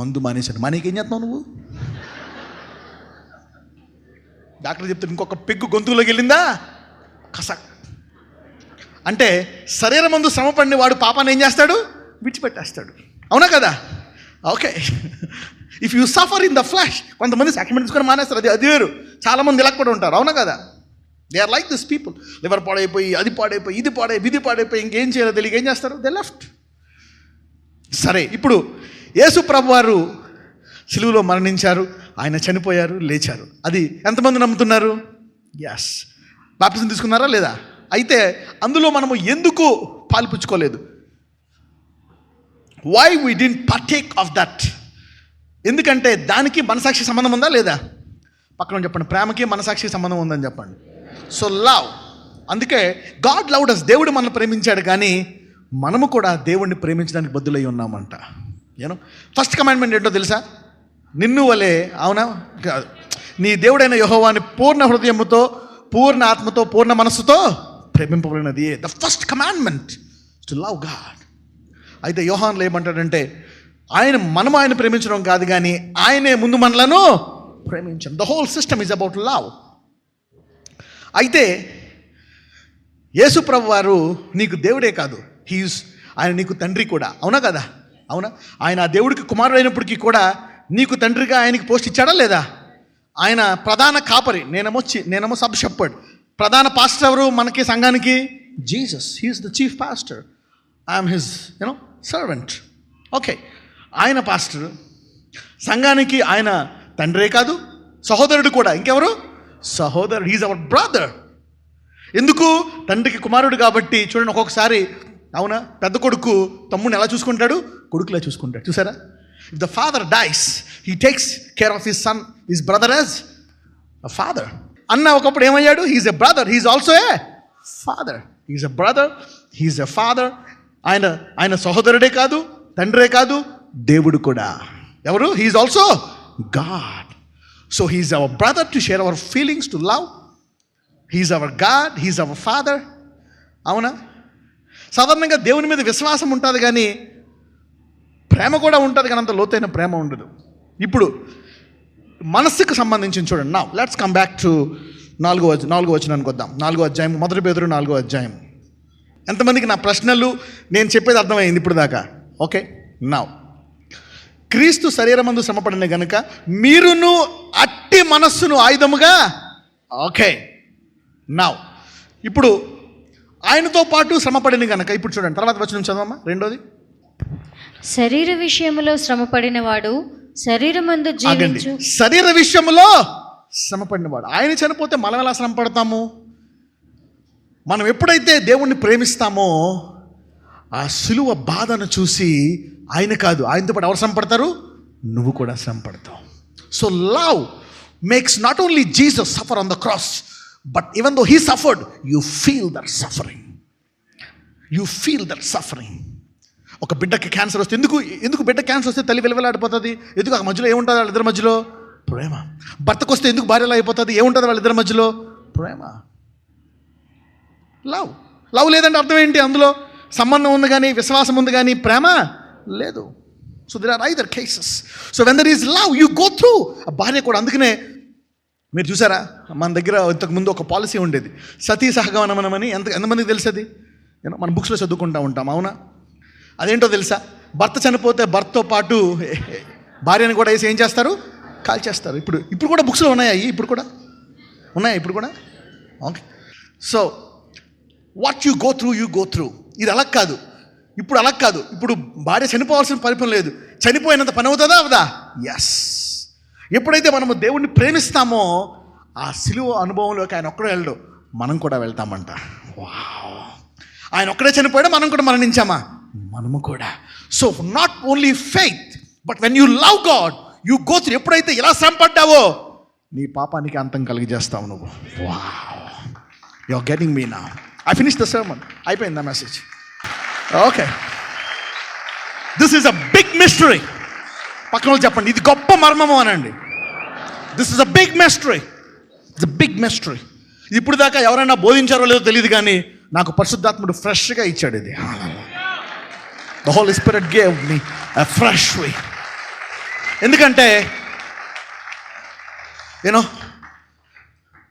మందు మానేశాడు. మానేకేం చేస్తున్నావు నువ్వు? డాక్టర్ చెప్తాడు, ఇంకొక పెగ్గు గొంతులోకి వెళ్ళిందా కసక్. అంటే శరీరం ముందు శ్రమ పడిన వాడు పాపాన్ని ఏం చేస్తాడు? విడిచిపెట్టేస్తాడు. అవునా కదా? Okay. If you suffer in the flash, కొంతమంది సాక్రమెంట్ తీసుకొని మానేస్తారు, అది వేరు. చాలామంది ఇలా కూడా ఉంటారు. అవునా కదా? They are like this people. Liver పాడైపోయి, అది పాడైపోయి, ఇది పాడైపోయి ఇంకేం చేయాలో తెలియక ఏం చేస్తారు? They left. సరే, ఇప్పుడు యేసు ప్రభు వారు సిలువలో మరణించారు, ఆయన చనిపోయారు, లేచారు. అది ఎంతమంది నమ్ముతున్నారు? ఎస్. బాప్టిజం తీసుకున్నారా లేదా? అయితే అందులో మనము ఎందుకు పాల్పుచ్చుకోలేదు? Why we didn't partake of that? ఎందుకంటే దానికి మనసాక్షి సంబంధం ఉందా లేదా? పక్కన చెప్పండి, ప్రేమకి మనసాక్షి సంబంధం ఉందని చెప్పండి. So love. అందుకే గాడ్ లవ్డ్ us. దేవుడు మనల్ని ప్రేమించాడు, కానీ మనము కూడా దేవుడిని ప్రేమించడానికి బద్దులై ఉన్నామంట. ఫస్ట్ కమాండ్మెంట్ ఏంటో తెలుసా? నిన్ను వలే, అవునా, నీ దేవుడైన యెహోవాని పూర్ణ హృదయముతో, పూర్ణ ఆత్మతో, పూర్ణ మనస్సుతో ప్రేమింపబడినది. The first commandment to love God. అయితే యోహాన్లో ఏమంటాడంటే, మనము ఆయన ప్రేమించడం కాదు, కానీ ఆయనే ముందు మనలను ప్రేమించడం. The whole system is about love. అయితే యేసు ప్రభు వారు నీకు దేవుడే కాదు, ఆయన నీకు తండ్రి కూడా. అవునా కదా? అవునా? ఆయన ఆ దేవుడికి కుమారుడు అయినప్పటికీ కూడా నీకు తండ్రిగా ఆయనకి పోస్ట్ ఇచ్చాడా లేదా? ఆయన ప్రధాన కాపరి, నేనేమో సబ్ షెపర్డ్. ప్రధాన పాస్టర్ ఎవరు మనకి సంఘానికి? Jesus. He's the chief pastor. I'm his servant. Okay, ఆయన పాస్టర్. సంఘానికి ఆయన తండ్రే కాదు, సహోదరుడు కూడా. ఇంకెవరు? సహోదరుడు. He's our brother. ఎందుకు? తండ్రికి కుమారుడు కాబట్టి. చూడండి, ఒక్కొక్కసారి అవునా, పెద్ద కొడుకు తమ్ముడిని ఎలా చూసుకుంటాడు? కొడుకులా చూసుకుంటాడు. చూసారా? If the father dies, he takes care of his son, his brother as a father. అన్న ఒకప్పుడు ఏమయ్యాడు? He's a brother, he's also a father. He's a brother, he's a father. ఆయన సహోదరుడే కాదు, తండ్రే కాదు, దేవుడు కూడా. ఎవరు? He's also God. So he's our brother to share our feelings, to love. He's our God, he's our father. అవునా? సాధారణంగా దేవుని మీద విశ్వాసం ఉంటుంది కానీ ప్రేమ కూడా ఉంటుంది, కానీ అంత లోతైన ప్రేమ ఉండదు. ఇప్పుడు మనస్సుకు సంబంధించి చూడండి. Now let's come back to 4వ వచనానికి వద్దాం. 4వ అధ్యాయం, 1 పేతురు 4వ అధ్యాయం. ఎంతమందికి నా ప్రశ్నలు నేను చెప్పేది అర్థమైంది ఇప్పుడు దాకా? ఓకే. నౌ క్రీస్తు శరీరమందు శ్రమపడిన గనుక మీరును అట్టి మనస్సును ఆయుధముగా. ఓకే. నౌ ఇప్పుడు ఆయనతో పాటు శ్రమపడిన గనక, ఇప్పుడు చూడండి తర్వాత వచనం చదవమ్మా. 2వది, శరీర విషయములో శ్రమపడిన వాడు శరీరమందు జీవించు. శరీర విషయంలో శ్రమపడినవాడు. ఆయన చనిపోతే మనం ఎలా శ్రమ పడతాము? మనం ఎప్పుడైతే దేవుణ్ణి ప్రేమిస్తామో ఆ సిలువ బాధను చూసి ఆయన కాదు, ఆయనతో పాటు ఎవరు శ్రమ పడతారు? నువ్వు కూడా శ్రమ పడతావు. So love makes not only Jesus suffer on the cross, but even though he suffered, you feel that suffering. You feel that suffering. ఒక బిడ్డకి క్యాన్సర్ వస్తే ఎందుకు బిడ్డ క్యాన్సర్ వస్తే తల్లి విలవిలాడిపోతుంది? ఎందుకు? ఆ మధ్యలో ఏముంటుంది వాళ్ళిద్దరి మధ్యలో? ప్రేమ. భర్తకు వస్తే ఎందుకు భార్యలో అయిపోతుంది? ఏముంటుంది వాళ్ళిద్దరి మధ్యలో? ప్రేమ. లవ్ లేదంటే అర్థం ఏంటి? అందులో సంబంధం ఉంది కానీ, విశ్వాసం ఉంది కానీ ప్రేమ లేదు. So there are either cases. So when there is love, you go through. ఆ భార్య కూడా. అందుకనే మీరు చూసారా, మన దగ్గర ఇంతకుముందు ఒక పాలసీ ఉండేది, సతీ సహగమనం అని. ఎంతమందికి తెలుసు అది? మన బుక్స్లో చదువుకుంటూ ఉంటాం. అవునా? అదేంటో తెలుసా? భర్త చనిపోతే భర్తతో పాటు భార్యను కూడా వేసి ఏం చేస్తారు? కాల్ చేస్తారు. ఇప్పుడు కూడా బుక్స్లో ఉన్నాయా? ఇప్పుడు కూడా ఉన్నాయా? ఇప్పుడు కూడా? Okay. So what you go through. ఇది అలా కాదు. ఇప్పుడు భార్య చనిపోవాల్సిన పరిపం లేదు. చనిపోయినంత పని అవుతుందా అవదా? ఎస్. ఎప్పుడైతే మనము దేవుణ్ణి ప్రేమిస్తామో ఆ సిలువ అనుభవంలోకి ఆయన ఒక్కడే వెళ్ళడు, మనం కూడా వెళ్తామంట. వావ్. ఆయన ఒక్కడే చనిపోయాడు, మనం కూడా మరణించామా? మనము కూడా. So not only faith, but when you love God, you go through. ఎప్పుడైతే ఇలా శ్రమ పడ్డావో నీ పాపానికి అంతం కలిగజేస్తావు నువ్వు. Wow, you are getting me now. I finish the sermon. అయిపోయిందా message? Okay. This is a big mystery. పక్కన వాళ్ళు చెప్పండి, ఇది గొప్ప మర్మము అనండి. This is a big mystery. It's a big mystery. ఇప్పుడు దాకా ఎవరైనా బోధించారో లేదో తెలియదు కానీ నాకు పరిశుద్ధాత్ముడు ఫ్రెష్గా ఇచ్చాడు ఇది. The Holy Spirit gave me a fresh way. ఎందుకంటే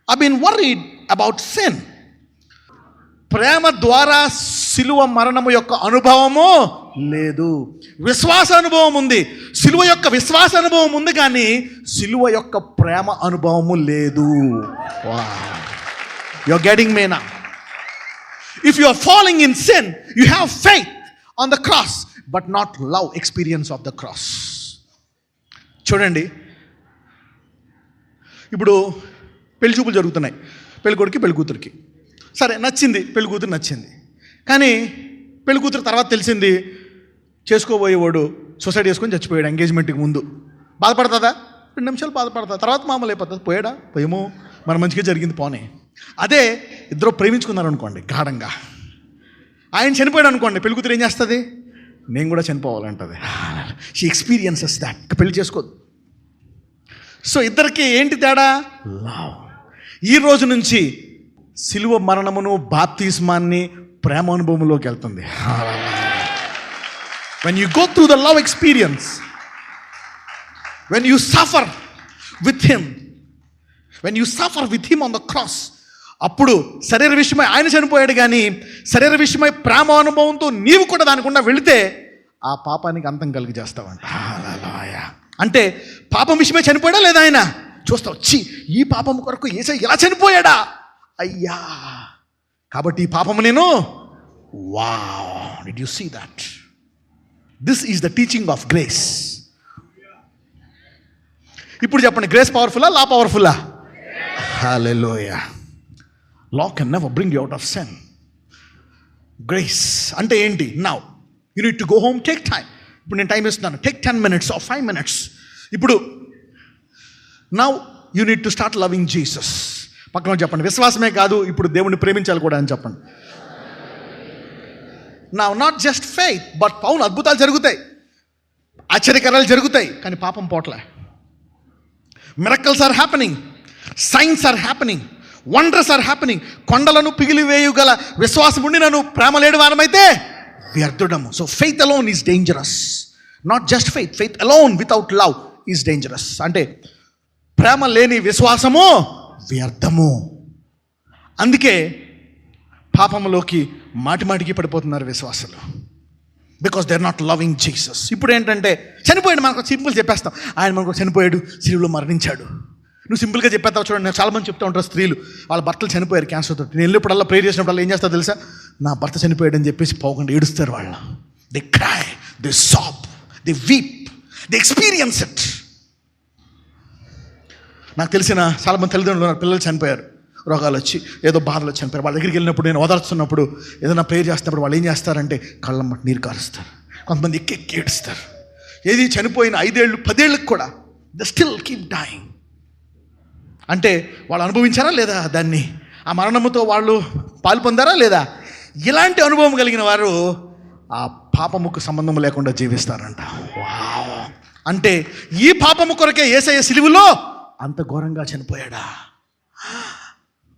I've been worried about sin. ప్రేమ ద్వారా సిలువ మరణము యొక్క అనుభవము లేదు, విశ్వాస అనుభవం ఉంది. సిలువ యొక్క విశ్వాస అనుభవం ఉంది కానీ సిలువ యొక్క ప్రేమ అనుభవము లేదు. You are getting me now. If you are falling in sin, you have faith on the cross, but not love experience of the cross. చూడండి, ఇప్పుడు పెళ్లి చూపులు జరుగుతున్నాయి. పెళ్లి కొడుకు పెళ్లి కూతురికి సరే నచ్చింది, పెళ్లి కూతురు నచ్చింది. కానీ పెళ్లి కూతురు తర్వాత తెలిసింది చేసుకోబోయేవాడు సూసైడ్ చేసుకొని చచ్చిపోయాడు ఎంగేజ్మెంట్కి ముందు. బాధపడుతుందా? 2 నిమిషాలు బాధపడతా, తర్వాత మామూలు అయిపోతుంది. పోయాడా? పోయేమో, మన మంచిగా జరిగింది పోనే. అదే ఇద్దరు ప్రేమించుకున్నారు అనుకోండి గాఢంగా, ఆయన చనిపోయాడు అనుకోండి, పెళ్లి కూతురు ఏం చేస్తుంది? నేను కూడా చనిపోవాలంటది. She experiences that. పెళ్లి చేసుకోదు. సో ఇద్దరికి ఏంటి తేడా? లవ్. ఈ రోజు నుంచి సిలువ మరణమును బాప్తిస్మాన్ని ప్రేమ అనుభవంలోకి వెళ్తుంది. When you go through the love experience, when you suffer with him on the cross, అప్పుడు శరీర విషయమై ఆయన చనిపోయాడు కానీ శరీర విషయమై ప్రేమ అనుభవంతో నీవు కూడా దానికుండా వెళితే ఆ పాపానికి అంతం కలిగి చేస్తావంట. అంటే పాపం విషయమై చనిపోయాడా లేదా ఆయన చూస్తావు. ఈ పాపం కొరకు యేసయ్య ఎలా చనిపోయాడా అయ్యా, కాబట్టి ఈ పాపము నేను. Wow, did you see that? This is the teaching of grace. ఇప్పుడు చెప్పండి, గ్రేస్ పవర్ఫుల్లా లా పవర్ఫుల్లా? Hallelujah. Law can never bring you out of sin. Grace అంటే ఏంటి? Now you need to go home, take time. ఇప్పుడు నేను time ఇస్తున్నాను, take 10 minutes or 5 minutes. ఇప్పుడు now you need to start loving Jesus. పక్కన చెప్పండి, విశ్వాసమే కాదు ఇప్పుడు దేవుణ్ణి ప్రేమించాలి కూడా అని చెప్పండి. Now not just faith but అవును అద్భుతాలు జరుగుతాయి, ఆశ్చర్యకరాలు జరుగుతాయి, కానీ పాపం పోట్లే. Miracles are happening, signs are happening, wonders are happening. కొండలను పిగిలివేయుగల విశ్వాసం ఉండి నన్ను ప్రేమ లేని వారమైతే వ్యర్థుడము. So faith alone is dangerous. Not just faith, faith alone without love is dangerous. అంటే ప్రేమ లేని విశ్వాసము వ్యర్థము. అందుకే పాపంలోకి మాటిమాటికి పడిపోతున్నారు విశ్వాసులు, because they are not loving Jesus. ఇప్పుడు ఏంటంటే చనిపోయాడు, మనకు సింపుల్ చెప్పేస్తాం, ఆయన మనకు చనిపోయాడు, సిలువలో మరణించాడు. నువ్వు సింపుల్గా చెప్పేస్తావు. చూడండి, నేను చాలామంది చెప్తూ ఉంటారు, స్త్రీలు వాళ్ళ భర్తలు చనిపోయారు క్యాన్సర్తో. నేను వెళ్ళినప్పుడల్లా ప్రేయర్ చేసినప్పుడల్లా ఏం చేస్తారో తెలుసా? నా భర్త చనిపోయాడు అని చెప్పేసి పోకుండా ఏడుస్తారు వాళ్ళు. They cry, they sob, they weep, they experience it. నాకు తెలిసిన చాలామంది తల్లిదండ్రులు పిల్లలు చనిపోయారు, రోగాలు వచ్చి ఏదో బాధలు వచ్చి చనిపోయారు. వాళ్ళ దగ్గరికి వెళ్ళినప్పుడు, నేను ఓదార్చున్నప్పుడు, ఏదైనా ప్రేయర్ చేస్తున్నప్పుడు వాళ్ళు ఏం చేస్తారంటే కళ్ళమ్మటి నీరు కారుస్తారు, కొంతమంది ఎక్కి ఏడుస్తారు. ఏది చనిపోయిన 5 ఏళ్ళు 10 ఏళ్ళకి కూడా దే స్టిల్ కీప్ డైయింగ్. అంటే వాళ్ళు అనుభవించారా లేదా దాన్ని? ఆ మరణముతో వాళ్ళు పాలు పొందారా లేదా? ఇలాంటి అనుభవం కలిగిన వారు ఆ పాపముకు సంబంధం లేకుండా జీవిస్తారంట. వావ్! అంటే ఈ పాపము కొరకే యేసయ్య సిలువలో అంత ఘోరంగా చనిపోయాడా?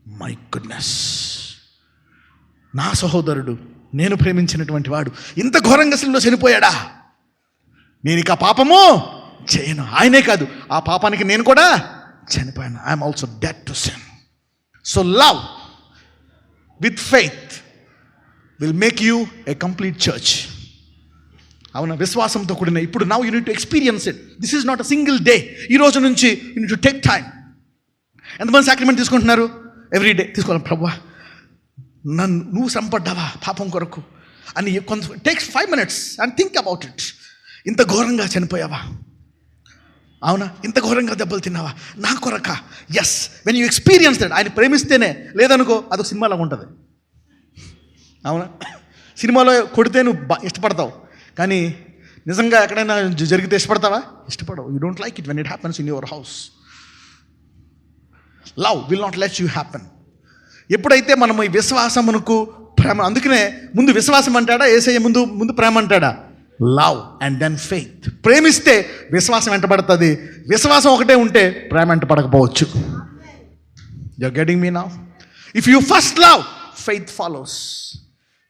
My goodness! నా సహోదరుడు, నేను ప్రేమించినటువంటి వాడు ఇంత ఘోరంగా సిలువలో చనిపోయాడా? నేను ఇక పాపము చేయను. ఆయనే కాదు, ఆ పాపానికి నేను కూడా చనిపోయాను. I'm also dead to sin. So love with faith will make you a complete church. అవునా? విశ్వాసంతో కూడిన. ఇప్పుడు now you need to experience it. This is not a single day. ఈ రోజు నుంచి you need to take time. ఎంతమంది sacrament తీసుకుంటున్నారు? Every day తీసుకోవాలి. ప్రభువా, నువ్వు శ్రమపడ్డావా పాపం కొరకు అని కొంత takes 5 minutes and think about it. ఇంత ఘోరంగా చనిపోయావా? అవునా? ఇంత ఘోరంగా దెబ్బలు తిన్నావా నా కొరక? Yes, when you experience that. ఆయన ప్రేమిస్తేనే. లేదనుకో అదొక సినిమాలాగా ఉంటుంది. అవునా? సినిమాలో కొడితే నువ్వు ఇష్టపడతావు, కానీ నిజంగా ఎక్కడైనా జరిగితే ఇష్టపడతావా? ఇష్టపడవు. You don't like it when it happens in your house. Love will not let you happen. ఎప్పుడైతే మనం ఈ విశ్వాసమునకు ప్రేమ, అందుకనే ముందు విశ్వాసం అంటాడా యేసయ్య? ముందు ప్రేమ అంటాడా? Love and then faith. ప్రేమిస్తే విశ్వాసం వెంటబడుతుంది. విశ్వాసం ఒకటే ఉంటే ప్రేమ వెంటబడకపోవచ్చు. You are getting me now? If you first love, faith follows.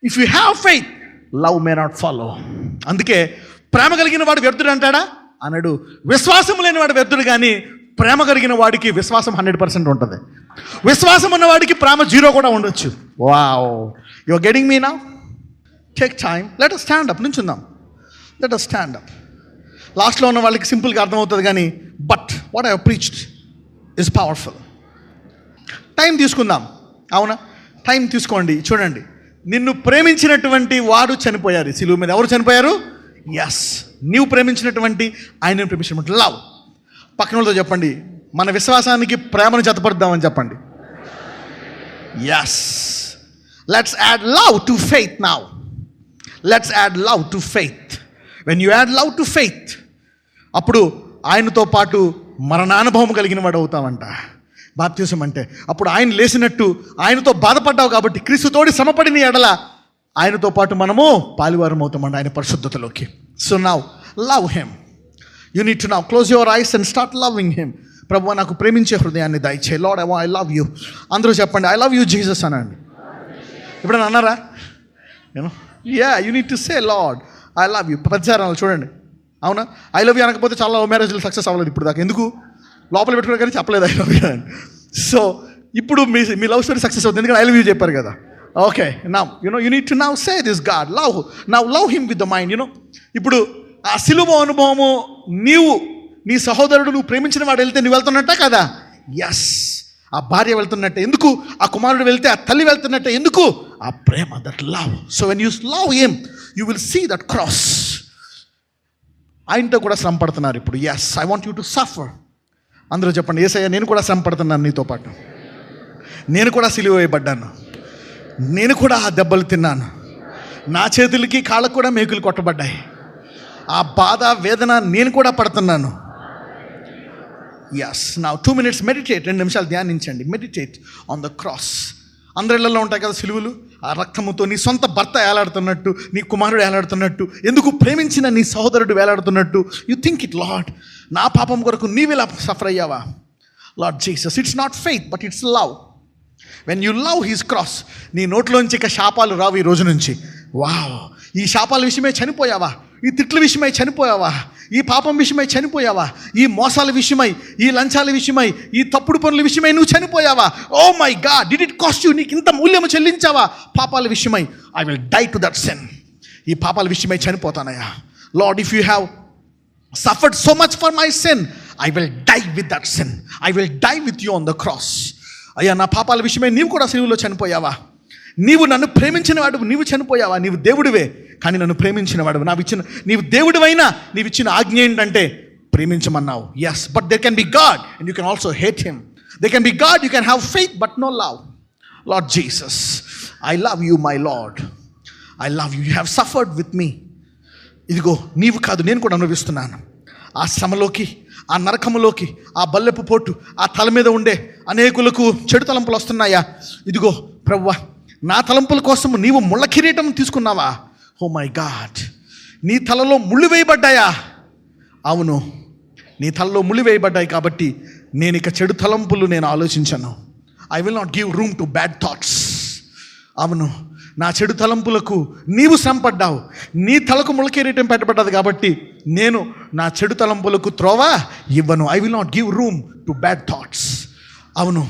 If you have faith, love may not follow. అందుకే ప్రేమ కలిగిన వాడు వ్యర్థుడు అంటాడా? అనడు. విశ్వాసం లేని వాడు వ్యర్థుడు, కానీ ప్రేమ కలిగిన వాడికి విశ్వాసం 100% ఉంటుంది. విశ్వాసం ఉన్న వాడికి ప్రేమ 0 కూడా ఉండొచ్చు. Wow! You are getting me now? Take time. Let us stand up. నుంచుందాం. Let us stand up. లాస్ట్లో ఉన్న వాళ్ళకి సింపుల్గా అర్థమవుతుంది, కానీ but what I have preached is powerful. Time తీసుకుందాం. అవునా? టైం తీసుకోండి. చూడండి, నిన్ను ప్రేమించినటువంటి వాడు చనిపోయారు సిలువ మీద. ఎవరు చనిపోయారు? ఎస్, నీవు ప్రేమించినటువంటి ఆయనను ప్రేమించినటువంటి లవ్. పక్కన వాళ్ళతో చెప్పండి, మన విశ్వాసానికి ప్రేమను జతపరుద్దామని చెప్పండి. Yes, let's add love to faith now. Let's add love to faith. When you add love to faith, అప్పుడు ఆయనతో పాటు మరణానుభవం కలిగిన వాడు అవుతామంట. బాప్తిసం అంటే అప్పుడు ఆయన లేచినట్టు ఆయనతో బాధపడ్డావు కాబట్టి క్రీస్తుతోడి శ్రమపడిన ఎడల ఆయనతో పాటు మనము పాలువారం అవుతామండి ఆయన పరిశుద్ధతలోకి. So now love him. You need to now close your eyes and start loving him. ప్రభువా, నాకు ప్రేమించే హృదయాన్ని దయచేయి. Lord, I love you. అందరూ చెప్పండి, ఐ లవ్ యూ జీసస్ అనండి. ఎప్పుడైనా అన్నారా? You need to say lord I love you. ప్రతిసారాలు చూడండి. అవునా? ఐ లవ్ యూ అనకపోతే చాలా లవ్ మ్యారేజ్లు సక్సెస్ అవ్వలేదు ఇప్పుడు దాకా. ఎందుకు? లోపల పెట్టుకున్నా కానీ చెప్పలేదు ఐ లవ్ యూ అని. సో ఇప్పుడు మీ లవ్ స్టోరీ సక్సెస్ అవుతుంది, ఎందుకంటే ఐ లవ్ యూ చెప్పారు కదా. Okay, now you need to now say this God love him with the mind. ఇప్పుడు ఆ సిలువ అనుభవము, నీ సహోదరుడు నువ్వు ప్రేమించిన వాడు వెళ్తే నువ్వు వెళ్తున్నట్టే కదా? ఎస్, ఆ భార్య వెళ్తున్నట్టే. ఎందుకు? ఆ కుమారుడు వెళ్తే ఆ తల్లి వెళ్తున్నట్టే. ఎందుకు? ఆ ప్రేమ, that love. So when you love him you will see that cross. ఆయనతో కూడా శ్రమ పడుతున్నారు ఇప్పుడు. Yes, I want you to suffer. అందరూ చెప్పండి, యేసయ్య నేను కూడా శ్రమ పడుతున్నాను నీతో పాటు. నేను కూడా సిలువ వేయబడ్డాను, నేను కూడా ఆ దెబ్బలు తిన్నాను, నా చేతులకి కాళ్ళకు కూడా మేకులు కొట్టబడ్డాయి, ఆ బాధ వేదన నేను కూడా పడుతున్నాను. ఎస్, నా 2 minutes మెడిటేట్, 2 నిమిషాలు ధ్యానించండి. Meditate on the cross. అందరిళ్లలో ఉంటాయి కదా సిలువలు. ఆ రక్తముతో నీ సొంత భర్త వేలాడుతున్నట్టు, నీ కుమారుడు వేలాడుతున్నట్టు, ఎందుకు ప్రేమించిన నీ సహోదరుడు వేలాడుతున్నట్టు. యు థింక్ ఇట్, లార్డ్, నా పాపం కొరకు నీవిలా సఫర్ అయ్యావా? Lord Jesus, it's not faith but it's love. When you love his cross, నీ నోట్లోంచి ఇక శాపాలు రావు ఈ రోజు నుంచి. వావ్, ఈ శాపాల విషయమై చనిపోయావా? ఈ తిట్ల విషయమై చనిపోయావా? ఈ పాపం విషయమై చనిపోయావా? ఈ మోసాల విషయమై, ఈ లంచాల విషయమై, ఈ తప్పుడు పనుల విషయమై నువ్వు చనిపోయావా? Oh my God, did it cost you? నీకు ఇంత మూల్యము చెల్లించావా? పాపాల విషయమై I will die to that sin. ఈ పాపాల విషయమై చనిపోతానయ్యా. Lord, if you have suffered so much for my sin, I will die with that sin. I will die with you on the cross. అయ్యా, నా పాపాల విషయమై నీవు కూడా సిలువలో చనిపోయావా? నీవు నన్ను ప్రేమించిన వాడు, నీవు చనిపోయావా? నీవు దేవుడివే, కానీ నన్ను ప్రేమించిన వాడు. నీవు దేవుడివైనా నీవు ఇచ్చిన ఆజ్ఞ ఏంటంటే ప్రేమించమన్నావు. Yes, but there can be God and you can also hate him. There can be God, you can have faith but no love. Lord Jesus, I love you, my Lord. I love you. You have suffered with me. ఇదిగో, నీవు కాదు, నేను కూడా అనుభవిస్తున్నాను ఆ శ్రమలోకి, ఆ నరకములోకి, ఆ బల్లెపు పోటు, ఆ తల మీద ఉండే అనేకులకు చెడు తలంపులు వస్తున్నాయా? ఇదిగో ప్రభువా, నా తలంపుల కోసం నీవు ముళ్ళ కిరీటం తీసుకున్నావా? ఓ మై గాడ్, నీ తలలో ముళ్ళు వేయబడ్డాయా? అవును, నీ తలలో ముళ్ళు వేయబడ్డాయి కాబట్టి నేను ఇక చెడు తలంపులు నేను ఆలోచించను. I will not give room to bad thoughts. అవును, నా చెడు తలంపులకు నీవు శ్రమపడ్డావు, నీ తలకు ముళ్ళ కిరీటం పెట్టబడ్డది కాబట్టి నేను నా చెడు తలంపులకు త్రోవ ఇవ్వను. I will not give room to bad thoughts. అవును,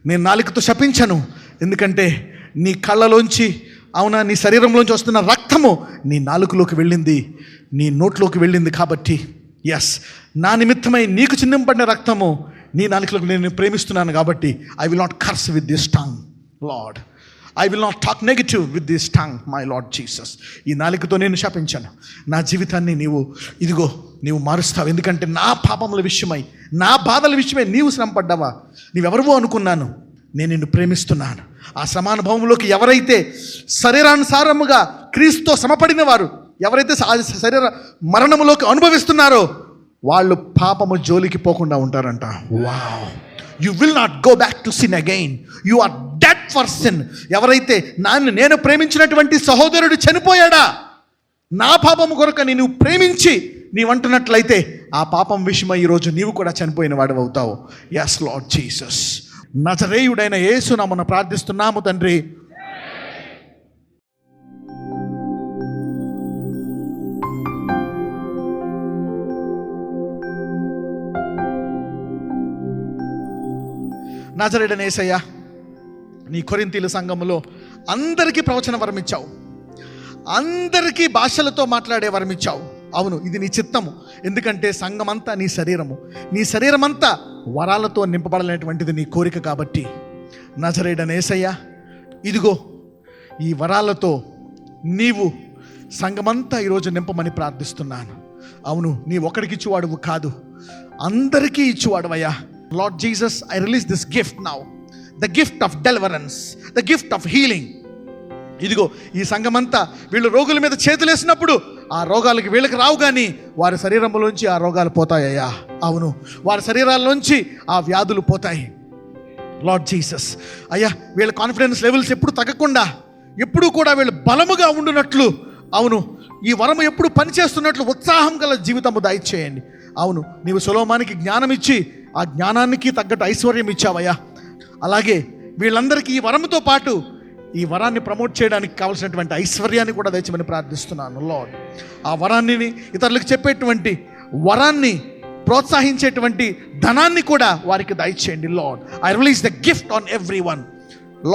నేను నాలుకతో శపించను, ఎందుకంటే నీ కళ్ళలోంచి, అవునా, నీ శరీరంలోంచి వస్తున్న రక్తము నీ నాలుకలోకి వెళ్ళింది, నీ నోట్లోకి వెళ్ళింది కాబట్టి ఎస్, నా నిమిత్తమై నీకు చిందింపడిన రక్తము నీ నాలుకలోకి నేను ప్రేమిస్తున్నాను కాబట్టి I will not curse with this tongue, lord. I will not talk negative with this tongue, my Lord Jesus. ఈ నాలుకతో నేను శపించను. నా జీవితాన్ని నీవు మారుస్తావు, ఎందుకంటే నా పాపముల విషయమై, నా బాధల విషయమై నీవు శ్రమపడ్డావా? నీవెవరివో అనుకున్నాను, నేను నిన్ను ప్రేమిస్తున్నాను. ఆ సమానుభవంలోకి ఎవరైతే శరీరానుసారముగా క్రీస్తుతో శ్రమపడిన వారు, ఎవరైతే శరీర మరణములోకి అనుభవిస్తున్నారో వాళ్ళు పాపము జోలికి పోకుండా ఉంటారంట. Wow, you will not go back to sin again. You are dead for sin. ఎవరైతే నేను ప్రేమించినటువంటి సహోదరుడు చనిపోయాడా, నా పాపము కొరకని నువ్వు ప్రేమించి నీవంటున్నట్లయితే ఆ పాపం విషయమై ఈరోజు నీవు కూడా చనిపోయిన వాడు అవుతావు. ఎస్ లార్డ్ జీసస్, నజరేయుడైన యేసు నామమున ప్రార్థిస్తున్నాము తండ్రి. నజరేయుడైన యేసయ్యా, నీ కొరింథీయుల సంఘములో అందరికీ ప్రవచన వరం ఇచ్చావు, అందరికీ భాషలతో మాట్లాడే వరం ఇచ్చావు. అవును, ఇది నీ చిత్తము, ఎందుకంటే సంఘమంతా నీ శరీరము, నీ శరీరమంతా వరాలతో నింపబడాలనేటువంటిది నీ కోరిక కాబట్టి నజరేయుడైన యేసయ్యా, ఇదిగో ఈ వరాలతో నీవు సంఘమంతా ఈరోజు నింపమని ప్రార్థిస్తున్నాను. అవును, నీ ఒకడికి ఇచ్చేవాడువు కాదు, అందరికీ ఇచ్చేవాడువయ్యా. Lord Jesus, I release this gift now, the gift of deliverance, the gift of healing. ఇదిగో ఈ సంఘమంతా వీళ్ళు రోగుల మీద చేతులేసినప్పుడు ఆ రోగాలకి వీళ్ళకి రావు, కానీ వారి శరీరంలోంచి ఆ రోగాలు పోతాయ్యా. అవును, వారి శరీరాల్లోంచి ఆ వ్యాధులు పోతాయి. లార్డ్ జీసస్ అయ్యా, వీళ్ళ కాన్ఫిడెన్స్ లెవెల్స్ ఎప్పుడు తగ్గకుండా, ఎప్పుడు కూడా వీళ్ళు బలముగా ఉండునట్లు, అవును, ఈ వరము ఎప్పుడు పనిచేస్తున్నట్లు ఉత్సాహం గల జీవితము దయచేయండి. అవును, నీవు సొలొమోనుకి జ్ఞానం ఇచ్చి ఆ జ్ఞానానికి తగ్గట్టు ఐశ్వర్యం ఇచ్చావయ్యా. అలాగే వీళ్ళందరికీ ఈ వరముతో పాటు ఈ వరాన్ని ప్రమోట్ చేయడానికి కావాల్సినటువంటి ఐశ్వర్యాన్ని కూడా దయచేయమని ప్రార్థిస్తున్నాను. లార్డ్, ఆ వరాన్ని ఇతరులకు చెప్పేటువంటి వరాన్ని ప్రోత్సహించేటువంటి ధనాన్ని కూడా వారికి దయచేయండి. Lord, I release the gift on every one.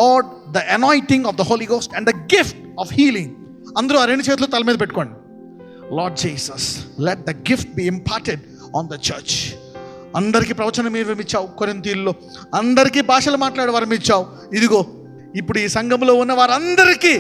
Lord, the anointing of the Holy Ghost and the gift of healing. అందరూ ఆ 2 చేతులు తల మీద పెట్టుకోండి. Lord Jesus, let the gift be imparted on the church. అందరికీ ప్రవచనం వరం ఇచ్చావు, కొరింథీయుల్లో అందరికీ భాషలు మాట్లాడే వరం ఇచ్చావు. ఇదిగో ఇప్పుడు ఈ సంఘంలో ఉన్న వారందరికీ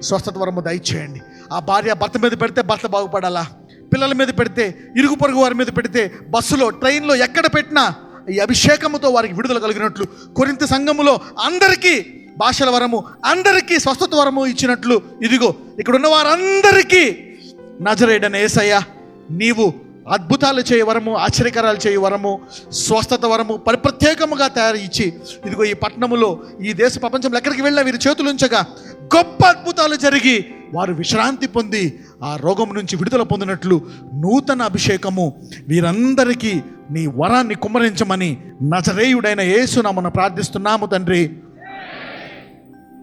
స్వస్థత వరము దయచేయండి. ఆ భార్య భర్త మీద పెడితే భర్త బాగుపడాలా, పిల్లల మీద పెడితే, ఇరుగు పొరుగు వారి మీద పెడితే, బస్సులో, ట్రైన్లో, ఎక్కడ పెట్టినా ఈ అభిషేకముతో వారికి విడుదల కలిగినట్లు కొరింథీ సంఘములో అందరికీ భాషల వరము, అందరికీ స్వస్థత వరము ఇచ్చినట్లు ఇదిగో ఇక్కడ ఉన్న వారందరికీ నజరేయుడైన యేసయ్య నీవు అద్భుతాలు చేయ వరము, ఆశ్చర్యకరాలు చేయ వరము, స్వస్థత వరము ప్రత్యేకముగా తయారు ఇచ్చి ఇదిగో ఈ పట్టణములో ఈ దేశ ప్రపంచంలో ఎక్కడికి వెళ్ళినా వీరి చేతులుంచగా గొప్ప అద్భుతాలు జరిగి వారు విశ్రాంతి పొంది ఆ రోగం నుంచి విడుదల పొందినట్లు నూతన అభిషేకము వీరందరికీ నీ వరాన్ని కుమ్మరించమని నజరేయుడైన యేసు నామమున ప్రార్థిస్తున్నాము తండ్రి.